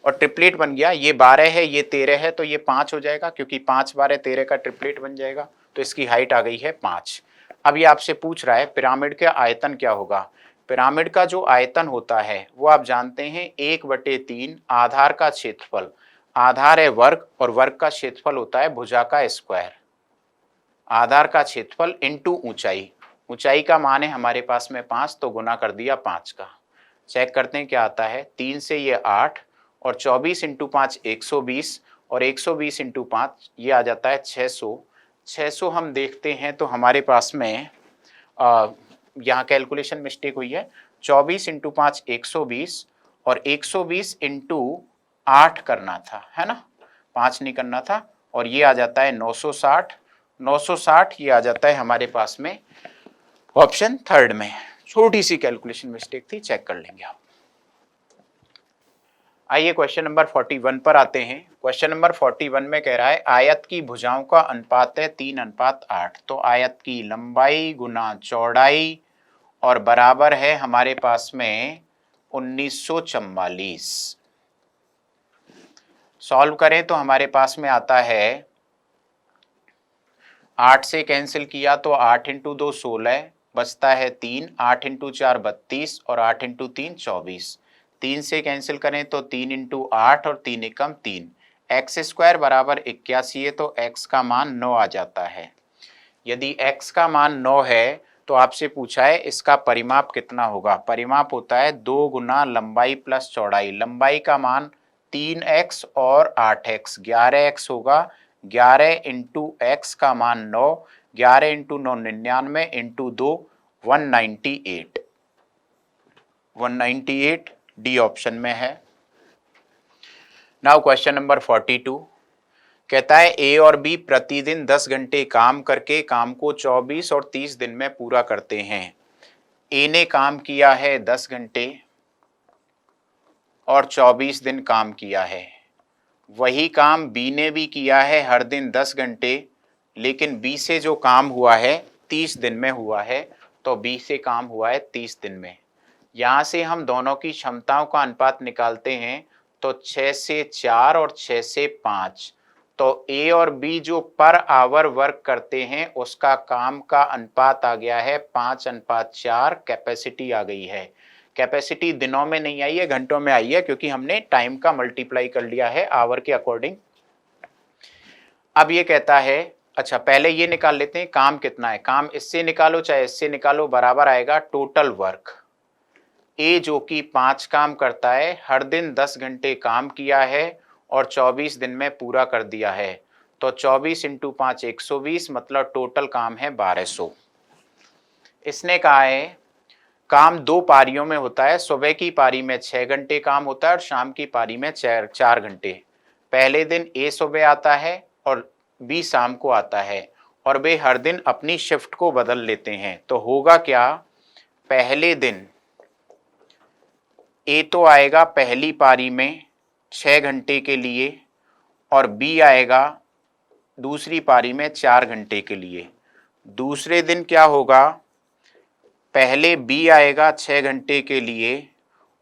और ट्रिपलेट बन गया। ये 12 है, ये 13 है, तो ये 5 हो जाएगा क्योंकि 5 12 13 का ट्रिपलेट बन जाएगा, तो इसकी हाइट आ गई है 5। अब ये आपसे पूछ रहा है पिरामिड का आयतन क्या होगा। पिरामिड का जो आयतन होता है वो आप जानते हैं 1/3 आधार का क्षेत्रफल, आधार है वर्ग और वर्ग का क्षेत्रफल होता है भुजा का स्क्वायर, आधार का क्षेत्रफल इंटू ऊंचाई, ऊंचाई का मान है हमारे पास में 5, तो गुना कर दिया 5 का। चेक करते हैं क्या आता है, 3 से ये 8 और 24 इंटू 5 120 और 120 इंटू 5 ये आ जाता है 600। 600 हम देखते हैं तो हमारे पास में यहाँ कैलकुलेशन मिस्टेक हुई है, 24 इंटू 5 120 और 120 इंटू 8 करना था, है ना, 5 नहीं करना था, और ये आ जाता है 960। 960 ये आ जाता है हमारे पास में ऑप्शन थर्ड में। छोटी सी कैलकुलेशन मिस्टेक थी, चेक कर लेंगे आप। आइए क्वेश्चन नंबर 41 पर आते हैं। क्वेश्चन नंबर 41 में कह रहा है आयत की भुजाओं का अनुपात है 3:8, तो आयत की लंबाई गुना चौड़ाई और बराबर है हमारे पास में 1944। सॉल्व करें तो हमारे पास में आता है 8 से कैंसिल किया तो 8 इंटू 2 16 बचता है 3, 8 इंटू 4 32 और 8 इंटू 3 24। 3 से कैंसिल करें तो 3 इंटू 8 और 3 एकम 3, एक्स स्क्वायर बराबर 81 है तो x का मान 9 आ जाता है। यदि x का मान 9 है तो आपसे पूछा है इसका परिमाप कितना होगा। परिमाप होता है 2 गुना लंबाई प्लस चौड़ाई। लंबाई का मान 3x और 8x, 11x होगा। 11 इंटू एक्स का मान 9, 11 इंटू 9 99 इंटू 2 198, 198 डी ऑप्शन में है। नाउ क्वेश्चन नंबर 42 कहता है ए और बी प्रतिदिन 10 घंटे काम करके काम को 24 और 30 दिन में पूरा करते हैं। ए ने काम किया है 10 घंटे और 24 दिन काम किया है। वही काम बी ने भी किया है हर दिन 10 घंटे, लेकिन बी से जो काम हुआ है 30 दिन में हुआ है, तो बी से काम हुआ है 30 दिन में। यहाँ से हम दोनों की क्षमताओं का अनुपात निकालते हैं, तो 6 से 4 और 6 से 5, तो ए और बी जो पर आवर वर्क करते हैं उसका काम का अनुपात आ गया है 5:4। कैपेसिटी आ गई है। कैपेसिटी दिनों में नहीं आई है, घंटों में आई है, क्योंकि हमने टाइम का मल्टीप्लाई कर लिया है आवर के अकॉर्डिंग। अब ये कहता है, अच्छा पहले ये निकाल लेते हैं काम कितना है। काम इससे निकालो चाहे इससे निकालो, बराबर आएगा टोटल वर्क। ए जो कि 5 काम करता है, हर दिन 10 घंटे काम किया है और 24 दिन में पूरा कर दिया है, तो 24 इंटू 5 120, मतलब टोटल काम है 1200। इसने कहा है काम 2 पारियों में होता है। सुबह की पारी में 6 घंटे काम होता है और शाम की पारी में 4 घंटे। पहले दिन ए सुबह आता है और बी शाम को आता है, और वे हर दिन अपनी शिफ्ट को बदल लेते हैं। तो होगा क्या, पहले दिन ए तो आएगा पहली पारी में 6 घंटे के लिए और बी आएगा दूसरी पारी में 4 घंटे के लिए। दूसरे दिन क्या होगा, पहले बी आएगा 6 घंटे के लिए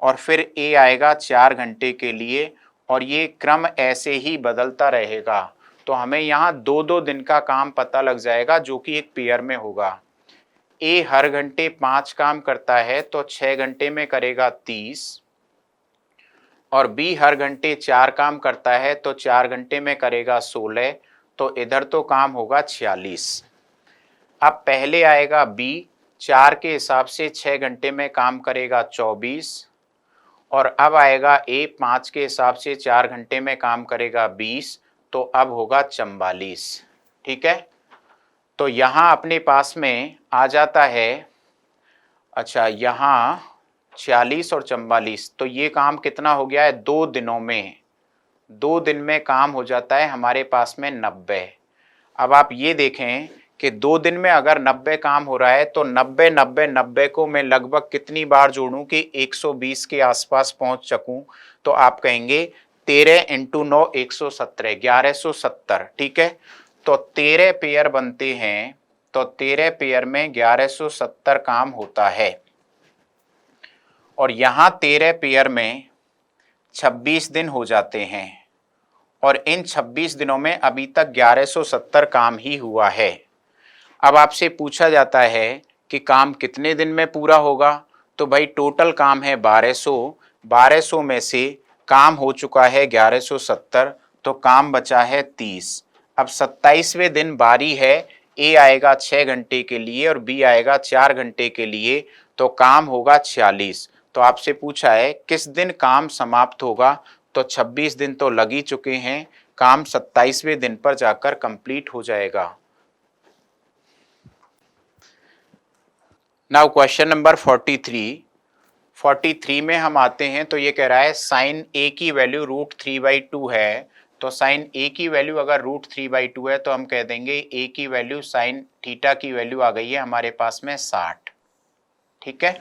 और फिर ए आएगा 4 घंटे के लिए, और ये क्रम ऐसे ही बदलता रहेगा। तो हमें यहाँ 2-2 दिन का काम पता लग जाएगा, जो कि एक पेयर में होगा। ए हर घंटे 5 काम करता है तो 6 घंटे में करेगा 30, और बी हर घंटे 4 काम करता है तो 4 घंटे में करेगा 16, तो इधर तो काम होगा 46। अब पहले आएगा बी, 4 के हिसाब से 6 घंटे में काम करेगा 24, और अब आएगा ए, 5 के हिसाब से 4 घंटे में काम करेगा 20, तो अब होगा 44। ठीक है, तो यहाँ अपने पास में आ जाता है, अच्छा यहाँ 46 और 44, तो ये काम कितना हो गया है, 2 दिनों में। 2 दिन में काम हो जाता है हमारे पास में 90। अब आप ये देखें कि 2 दिन में अगर 90 काम हो रहा है, तो 90 90 90 को मैं लगभग कितनी बार जोड़ूं कि 120 के आसपास पहुंच सकूं, तो आप कहेंगे 13 इंटू 9 117, 1170। ठीक है, तो 13 पेयर बनते हैं, तो 13 पेयर में 1170 काम होता है, और यहाँ 13 पेयर में 26 दिन हो जाते हैं, और इन 26 दिनों में अभी तक 1170 काम ही हुआ है। अब आपसे पूछा जाता है कि काम कितने दिन में पूरा होगा, तो भाई टोटल काम है 1200, 1200 में से काम हो चुका है 1170, तो काम बचा है 30। अब 27वें दिन बारी है, ए आएगा 6 घंटे के लिए और बी आएगा 4 घंटे के लिए, तो काम होगा 46। तो आपसे पूछा है किस दिन काम समाप्त होगा, तो 26 दिन तो लग ही चुके हैं, काम 27वें दिन पर जाकर कंप्लीट हो जाएगा। नाउ क्वेश्चन नंबर 43 में हम आते हैं, तो ये कह रहा है साइन ए की वैल्यू √3/2 है, तो साइन ए की वैल्यू अगर √3/2 है, तो हम कह देंगे ए की वैल्यू साइन थीटा की वैल्यू आ गई है हमारे पास में 60। ठीक है,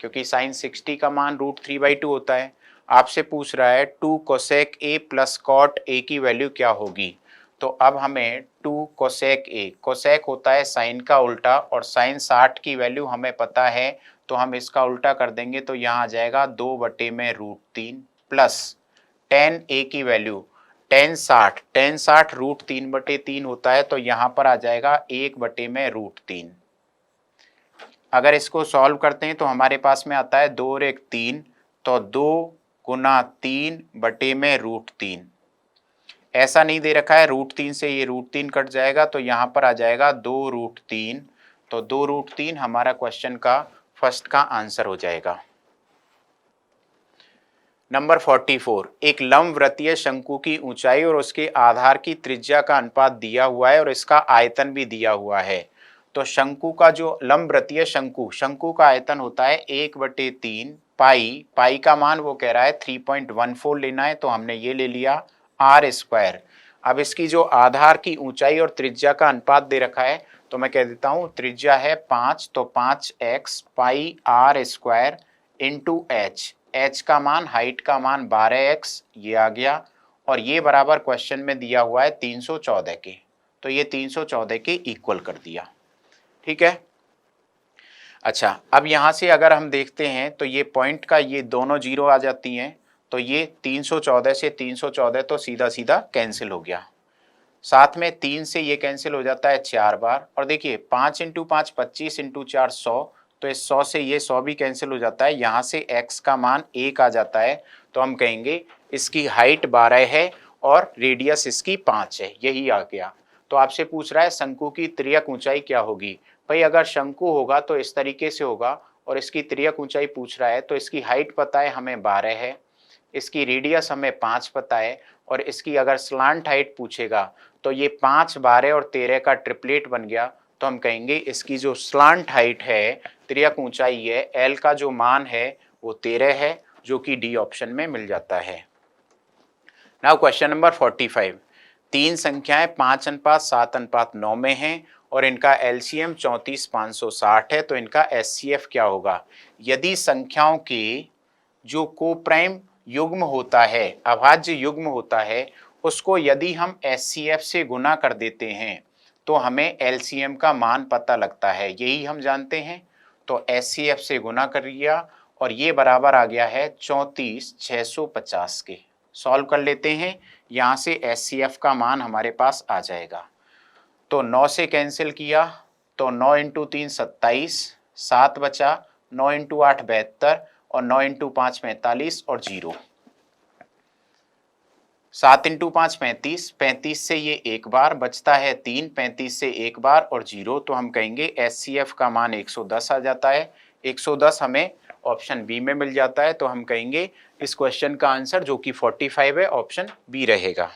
क्योंकि साइन 60 का मान √3/2 होता है। आपसे पूछ रहा है 2 cosec a plus cot a की वैल्यू क्या होगी, तो अब हमें 2 कोसेक ए, कोसेक होता है साइन का उल्टा, और साइन 60 की वैल्यू हमें पता है, तो हम इसका उल्टा कर देंगे, तो यहाँ आ जाएगा 2/√3 प्लस टेन ए की वैल्यू टेन 60 √3/3 होता है, तो यहाँ पर आ जाएगा 1/√3। अगर इसको सॉल्व करते हैं तो हमारे पास में आता है 2 और 1 3, तो 2 गुना 3/√3। ऐसा नहीं दे रखा है, √3 से ये √3 कट जाएगा, तो यहाँ पर आ जाएगा 2√3, तो 2√3 हमारा क्वेश्चन का फर्स्ट का आंसर हो जाएगा। नंबर 44, एक लंबवृत्तीय शंकु की ऊंचाई और उसके आधार की त्रिज्या का अनुपात दिया हुआ है और इसका आयतन भी दिया हुआ है। तो शंकु का जो लंबवृत्तीय शंकु का आयतन होता है 1/3 पाई, पाई का मान वो कह रहा है 3.14 लेना है, तो हमने ये ले लिया r²। अब इसकी जो आधार की ऊंचाई और त्रिज्या का अनुपात दे रखा है, तो मैं कह देता हूं त्रिज्या है 5, तो 5x पाई r² इंटू h का मान, हाइट का मान 12x ये आ गया, और ये बराबर क्वेश्चन में दिया हुआ है 314 के, तो ये 314 के इक्वल कर दिया। ठीक है। अच्छा, अब यहाँ से अगर हम देखते हैं तो ये पॉइंट का ये दोनों जीरो आ जाती हैं, तो ये 314 से 314 तो सीधा सीधा कैंसिल हो गया। साथ में 3 से ये कैंसिल हो जाता है 4 बार, और देखिए 5 × 5 25 × 4 100, तो इस 100 से ये 100 भी कैंसिल हो जाता है। यहाँ से x का मान 1 आ जाता है, तो हम कहेंगे इसकी हाइट 12 है और रेडियस इसकी 5 है, यही आ गया। तो आपसे पूछ रहा है शंकु की तिर्यक ऊंचाई क्या होगी। भाई अगर शंकु होगा तो इस तरीके से होगा, और इसकी तिर्यक ऊंचाई पूछ रहा है, तो इसकी हाइट पता है हमें 12 है, इसकी रेडियस हमें 5 पता है, और इसकी अगर स्लांट हाइट पूछेगा तो ये 5, 12 और 13 का ट्रिपलेट बन गया, तो हम कहेंगे इसकी जो स्लांट हाइट है, तिर्यक ऊंचाई है, एल का जो मान है वो 13 है, जो कि डी ऑप्शन में मिल जाता है। नाउ क्वेश्चन नंबर 45, तीन संख्याएं 5:7:9 में हैं और इनका एलसीएम 34,560 है, तो इनका एचसीएफ क्या होगा। यदि संख्याओं के जो कोप्राइम युग्म होता है, अभाज्य युग्म होता है, उसको यदि हम एचसीएफ से गुना कर देते हैं तो हमें एलसीएम का मान पता लगता है, यही हम जानते हैं। तो एचसीएफ से गुना कर लिया और ये बराबर आ गया है 34,650 के। सॉल्व कर लेते हैं, यहाँ से एचसीएफ का मान हमारे पास आ जाएगा। तो 9 से कैंसिल किया तो 9 × 3 27, 7 बचा, 9 × 8 72 और 9 × 5 45 और 0। 7 × 5 35, 35 से ये एक बार बचता है 3, 35 से एक बार और 0, तो हम कहेंगे एचसीएफ का मान 110 आ जाता है। 110 हमें ऑप्शन बी में मिल जाता है, तो हम कहेंगे इस क्वेश्चन का आंसर जो कि 45 है ऑप्शन बी रहेगा।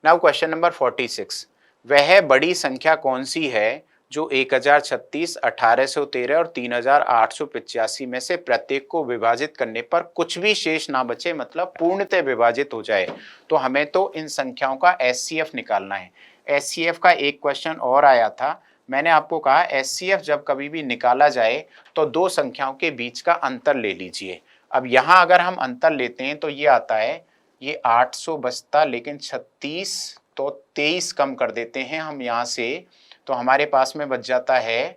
नाउ क्वेश्चन नंबर 46, वह बड़ी संख्या कौन सी है जो 1036, 1813 और 3885 में से प्रत्येक को विभाजित करने पर कुछ भी शेष ना बचे, मतलब पूर्णतः विभाजित हो जाए। तो हमें तो इन संख्याओं का एचसीएफ निकालना है। एचसीएफ का एक क्वेश्चन और आया था, मैंने आपको कहा एचसीएफ जब कभी भी निकाला जाए तो दो संख्याओं के बीच का अंतर ले लीजिए। अब यहाँ अगर हम अंतर लेते हैं तो ये आता है, ये 800 बचता, लेकिन 36 तो 23 कम कर देते हैं हम यहाँ से, तो हमारे पास में बच जाता है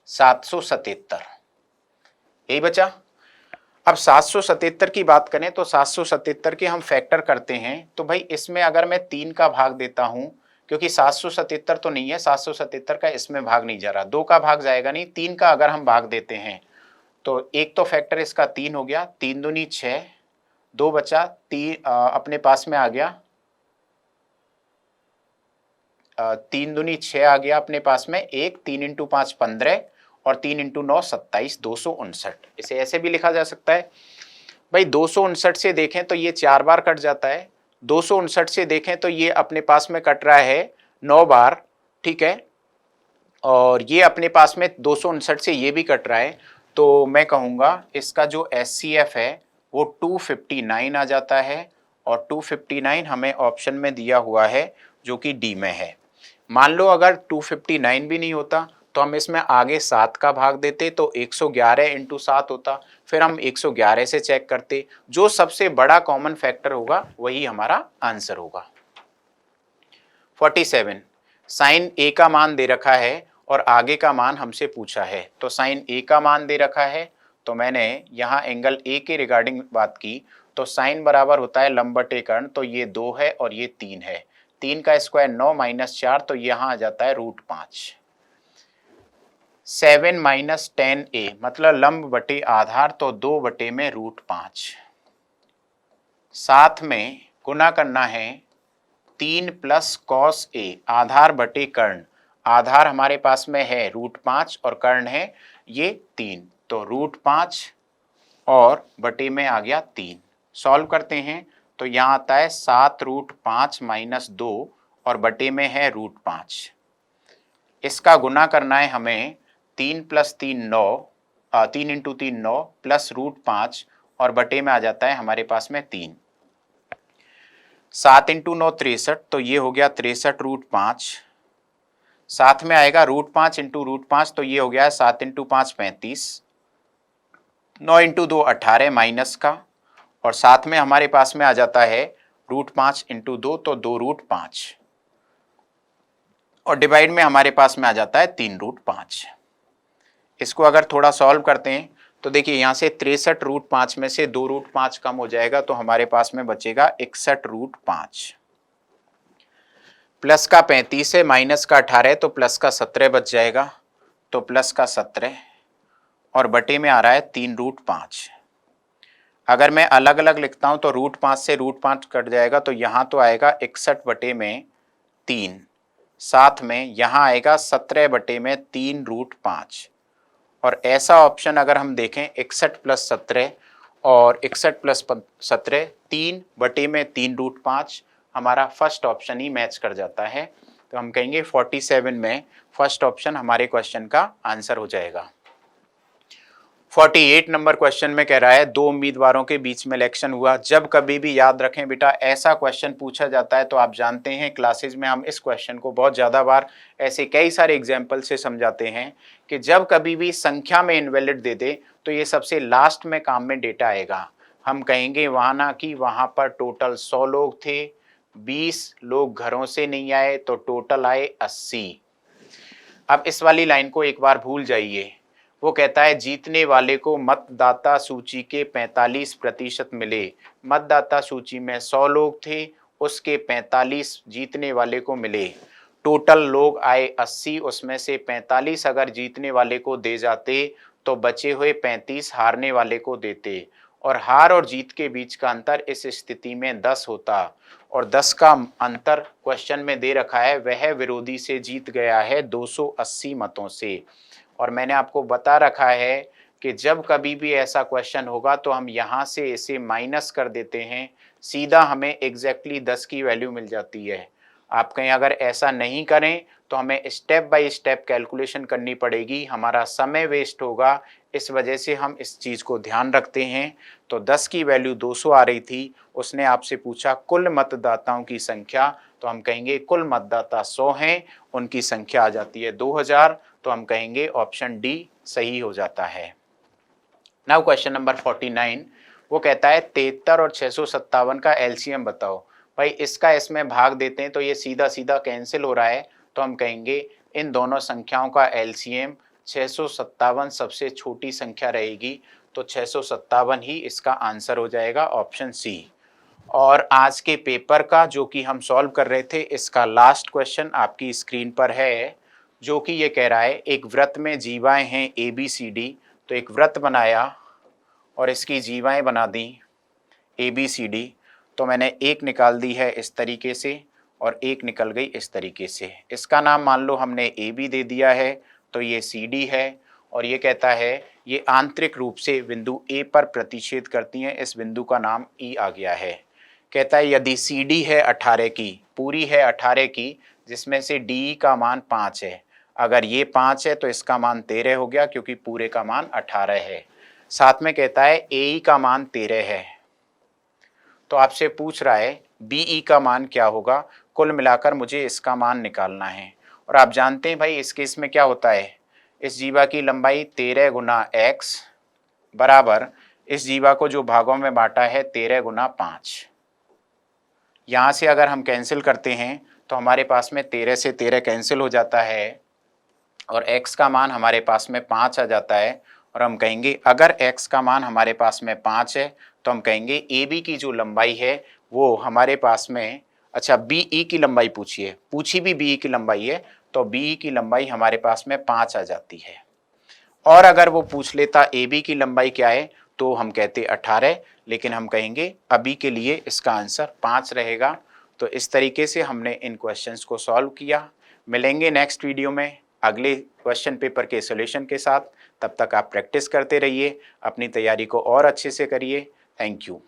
777, यही बचा। अब 777 की बात करें तो 777 के हम फैक्टर करते हैं, तो भाई इसमें अगर मैं 3 का भाग देता हूं, क्योंकि 777 तो नहीं है, 777 का इसमें भाग नहीं जा रहा, 2 का भाग जाएगा नहीं, 3 का अगर हम भाग देते हैं तो एक तो फैक्टर इसका 3 हो गया, 3 दूनी 6, 2 बचा, 3 अपने पास में आ गया, 3 दूनी 6 आ गया अपने पास में, 1 3 × 5 15 और 3 × 9 27, 259। इसे ऐसे भी लिखा जा सकता है भाई, 259 से देखें तो ये 4 बार कट जाता है, 259 से देखें तो ये अपने पास में कट रहा है 9 बार, ठीक है, और ये अपने पास में 259 से ये भी कट रहा है, तो मैं कहूँगा इसका जो एचसीएफ है वो 259 आ जाता है, और 259 हमें ऑप्शन में दिया हुआ है जो कि डी में है। मान लो अगर 259 भी नहीं होता तो हम इसमें आगे 7 का भाग देते तो 111 × 7 होता, फिर हम 111 से चेक करते, जो सबसे बड़ा कॉमन फैक्टर होगा वही हमारा आंसर होगा। 47, साइन ए का मान दे रखा है और आगे का मान हमसे पूछा है। तो साइन ए का मान दे रखा है, तो मैंने यहाँ एंगल ए के रिगार्डिंग बात की, तो साइन बराबर होता है लंब बटे कर्ण, तो ये 2 है और ये 3 है, 3 का स्क्वायर 9 - 4, तो यहाँ आ जाता है √5। 7 - 10a मतलब लंब बटे आधार, तो 2 बटे में √5। साथ में गुना करना है 3 + cos a आधार बटे कर्ण। आधार हमारे पास में है √5 और कर्ण है ये 3, तो √5 और बटे में आ गया 3। सॉल्व करते हैं तो यहाँ आता है 7√5 - 2 और बटे में है √5। इसका गुना करना है हमें, 3 + 3 9, 3 × 3 9 प्लस √5 और बटे में आ जाता है हमारे पास में 3। 7 × 9 63, तो ये हो गया 63√5। साथ में आएगा √5 × √5, तो ये हो गया 7 × 5 35, 9 × 2 18 माइनस का, और साथ में हमारे पास में आ जाता है √5 × 2, तो 2√5, और डिवाइड में हमारे पास में आ जाता है 3√5। इसको अगर थोड़ा सॉल्व करते हैं तो देखिए यहाँ से 63√5 में से 2√5 कम हो जाएगा, तो हमारे पास में बचेगा 61√5। प्लस का 35 है, माइनस का 18 है, तो प्लस का 17 बच जाएगा, तो प्लस का 17 और बटे में आ रहा है 3√5। अगर मैं अलग अलग लिखता हूं तो √5 से √5 कट जाएगा, तो यहाँ तो आएगा 61/3, साथ में यहाँ आएगा 17/3√5। और ऐसा ऑप्शन अगर हम देखें 61 + 17 और 61 + 17 3/3√5, हमारा फर्स्ट ऑप्शन ही मैच कर जाता है, तो हम कहेंगे 47 में फर्स्ट ऑप्शन हमारे क्वेश्चन का आंसर हो जाएगा। 48 नंबर क्वेश्चन में कह रहा है 2 उम्मीदवारों के बीच में इलेक्शन हुआ। जब कभी भी याद रखें बेटा ऐसा क्वेश्चन पूछा जाता है तो आप जानते हैं क्लासेज में हम इस क्वेश्चन को बहुत ज़्यादा बार ऐसे कई सारे एग्जाम्पल से समझाते हैं कि जब कभी भी संख्या में इनवैलिड दे दे तो ये सबसे लास्ट में काम में डेटा आएगा। हम कहेंगे वहाँ ना कि वहाँ पर टोटल 100 लोग थे, 20 लोग घरों से नहीं आए, तो टोटल आए 80। अब इस वाली लाइन को एक बार भूल जाइए। वो कहता है जीतने वाले को मतदाता सूची के 45% मिले। मतदाता सूची में 100 लोग थे, उसके 45 जीतने वाले को मिले। टोटल लोग आए 80, उसमें से 45 अगर जीतने वाले को दे जाते तो बचे हुए 35 हारने वाले को देते, और हार और जीत के बीच का अंतर इस स्थिति में 10 होता, और 10 का अंतर क्वेश्चन में दे रखा है, वह विरोधी से जीत गया है 280 मतों से। और मैंने आपको बता रखा है कि जब कभी भी ऐसा क्वेश्चन होगा तो हम यहाँ से इसे माइनस कर देते हैं, सीधा हमें एग्जैक्टली 10 की वैल्यू मिल जाती है। आप कहीं अगर ऐसा नहीं करें तो हमें स्टेप बाय स्टेप कैलकुलेशन करनी पड़ेगी, हमारा समय वेस्ट होगा, इस वजह से हम इस चीज़ को ध्यान रखते हैं। तो 10 की वैल्यू 200 आ रही थी, उसने आपसे पूछा कुल मतदाताओं की संख्या, तो हम कहेंगे कुल मतदाता 100 हैं, उनकी संख्या आ जाती है 2000, तो हम कहेंगे ऑप्शन डी सही हो जाता है। नाउ क्वेश्चन नंबर 49, वो कहता है 73 और 657 का एलसीएम बताओ। भाई इसका इसमें भाग देते हैं तो ये सीधा सीधा कैंसिल हो रहा है, तो हम कहेंगे इन दोनों संख्याओं का एलसीएम 657 सबसे छोटी संख्या रहेगी, तो 657 ही इसका आंसर हो जाएगा, ऑप्शन सी। और आज के पेपर का जो कि हम सॉल्व कर रहे थे, इसका लास्ट क्वेश्चन आपकी स्क्रीन पर है, जो कि ये कह रहा है एक व्रत में जीवाएं हैं ABCD। तो एक व्रत बनाया और इसकी जीवाएं बना दी ABCD, तो मैंने एक निकाल दी है इस तरीके से और एक निकल गई इस तरीके से। इसका नाम मान लो हमने AB दे दिया है, तो ये CD है, और ये कहता है ये आंतरिक रूप से बिंदु A पर प्रतिच्छेद करती हैं, इस बिंदु का नाम E आ गया है। कहता है यदि CD है 18 की, पूरी है 18 की, जिसमें से DE का मान 5 है, अगर ये 5 है तो इसका मान 13 हो गया क्योंकि पूरे का मान 18 है। साथ में कहता है AE का मान 13 है, तो आपसे पूछ रहा है BE का मान क्या होगा, कुल मिलाकर मुझे इसका मान निकालना है। और आप जानते हैं भाई इस केस में क्या होता है, इस जीवा की लंबाई 13 × x बराबर इस जीवा को जो भागों में बांटा है 13 × 5। यहाँ से अगर हम कैंसिल करते हैं तो हमारे पास में 13 से 13 कैंसिल हो जाता है, और x का मान हमारे पास में 5 आ जाता है। और हम कहेंगे अगर x का मान हमारे पास में 5 है तो हम कहेंगे AB की जो लंबाई है वो हमारे पास में, अच्छा BE की लंबाई पूछी भी BE की लंबाई है, तो BE की लंबाई हमारे पास में 5 आ जाती है। और अगर वो पूछ लेता AB की लंबाई क्या है तो हम कहते 18, लेकिन हम कहेंगे अभी के लिए इसका आंसर 5 रहेगा। तो इस तरीके से हमने इन क्वेश्चंस को सॉल्व किया। मिलेंगे नेक्स्ट वीडियो में अगले क्वेश्चन पेपर के सॉल्यूशन के साथ। तब तक आप प्रैक्टिस करते रहिए, अपनी तैयारी को और अच्छे से करिए। Thank you.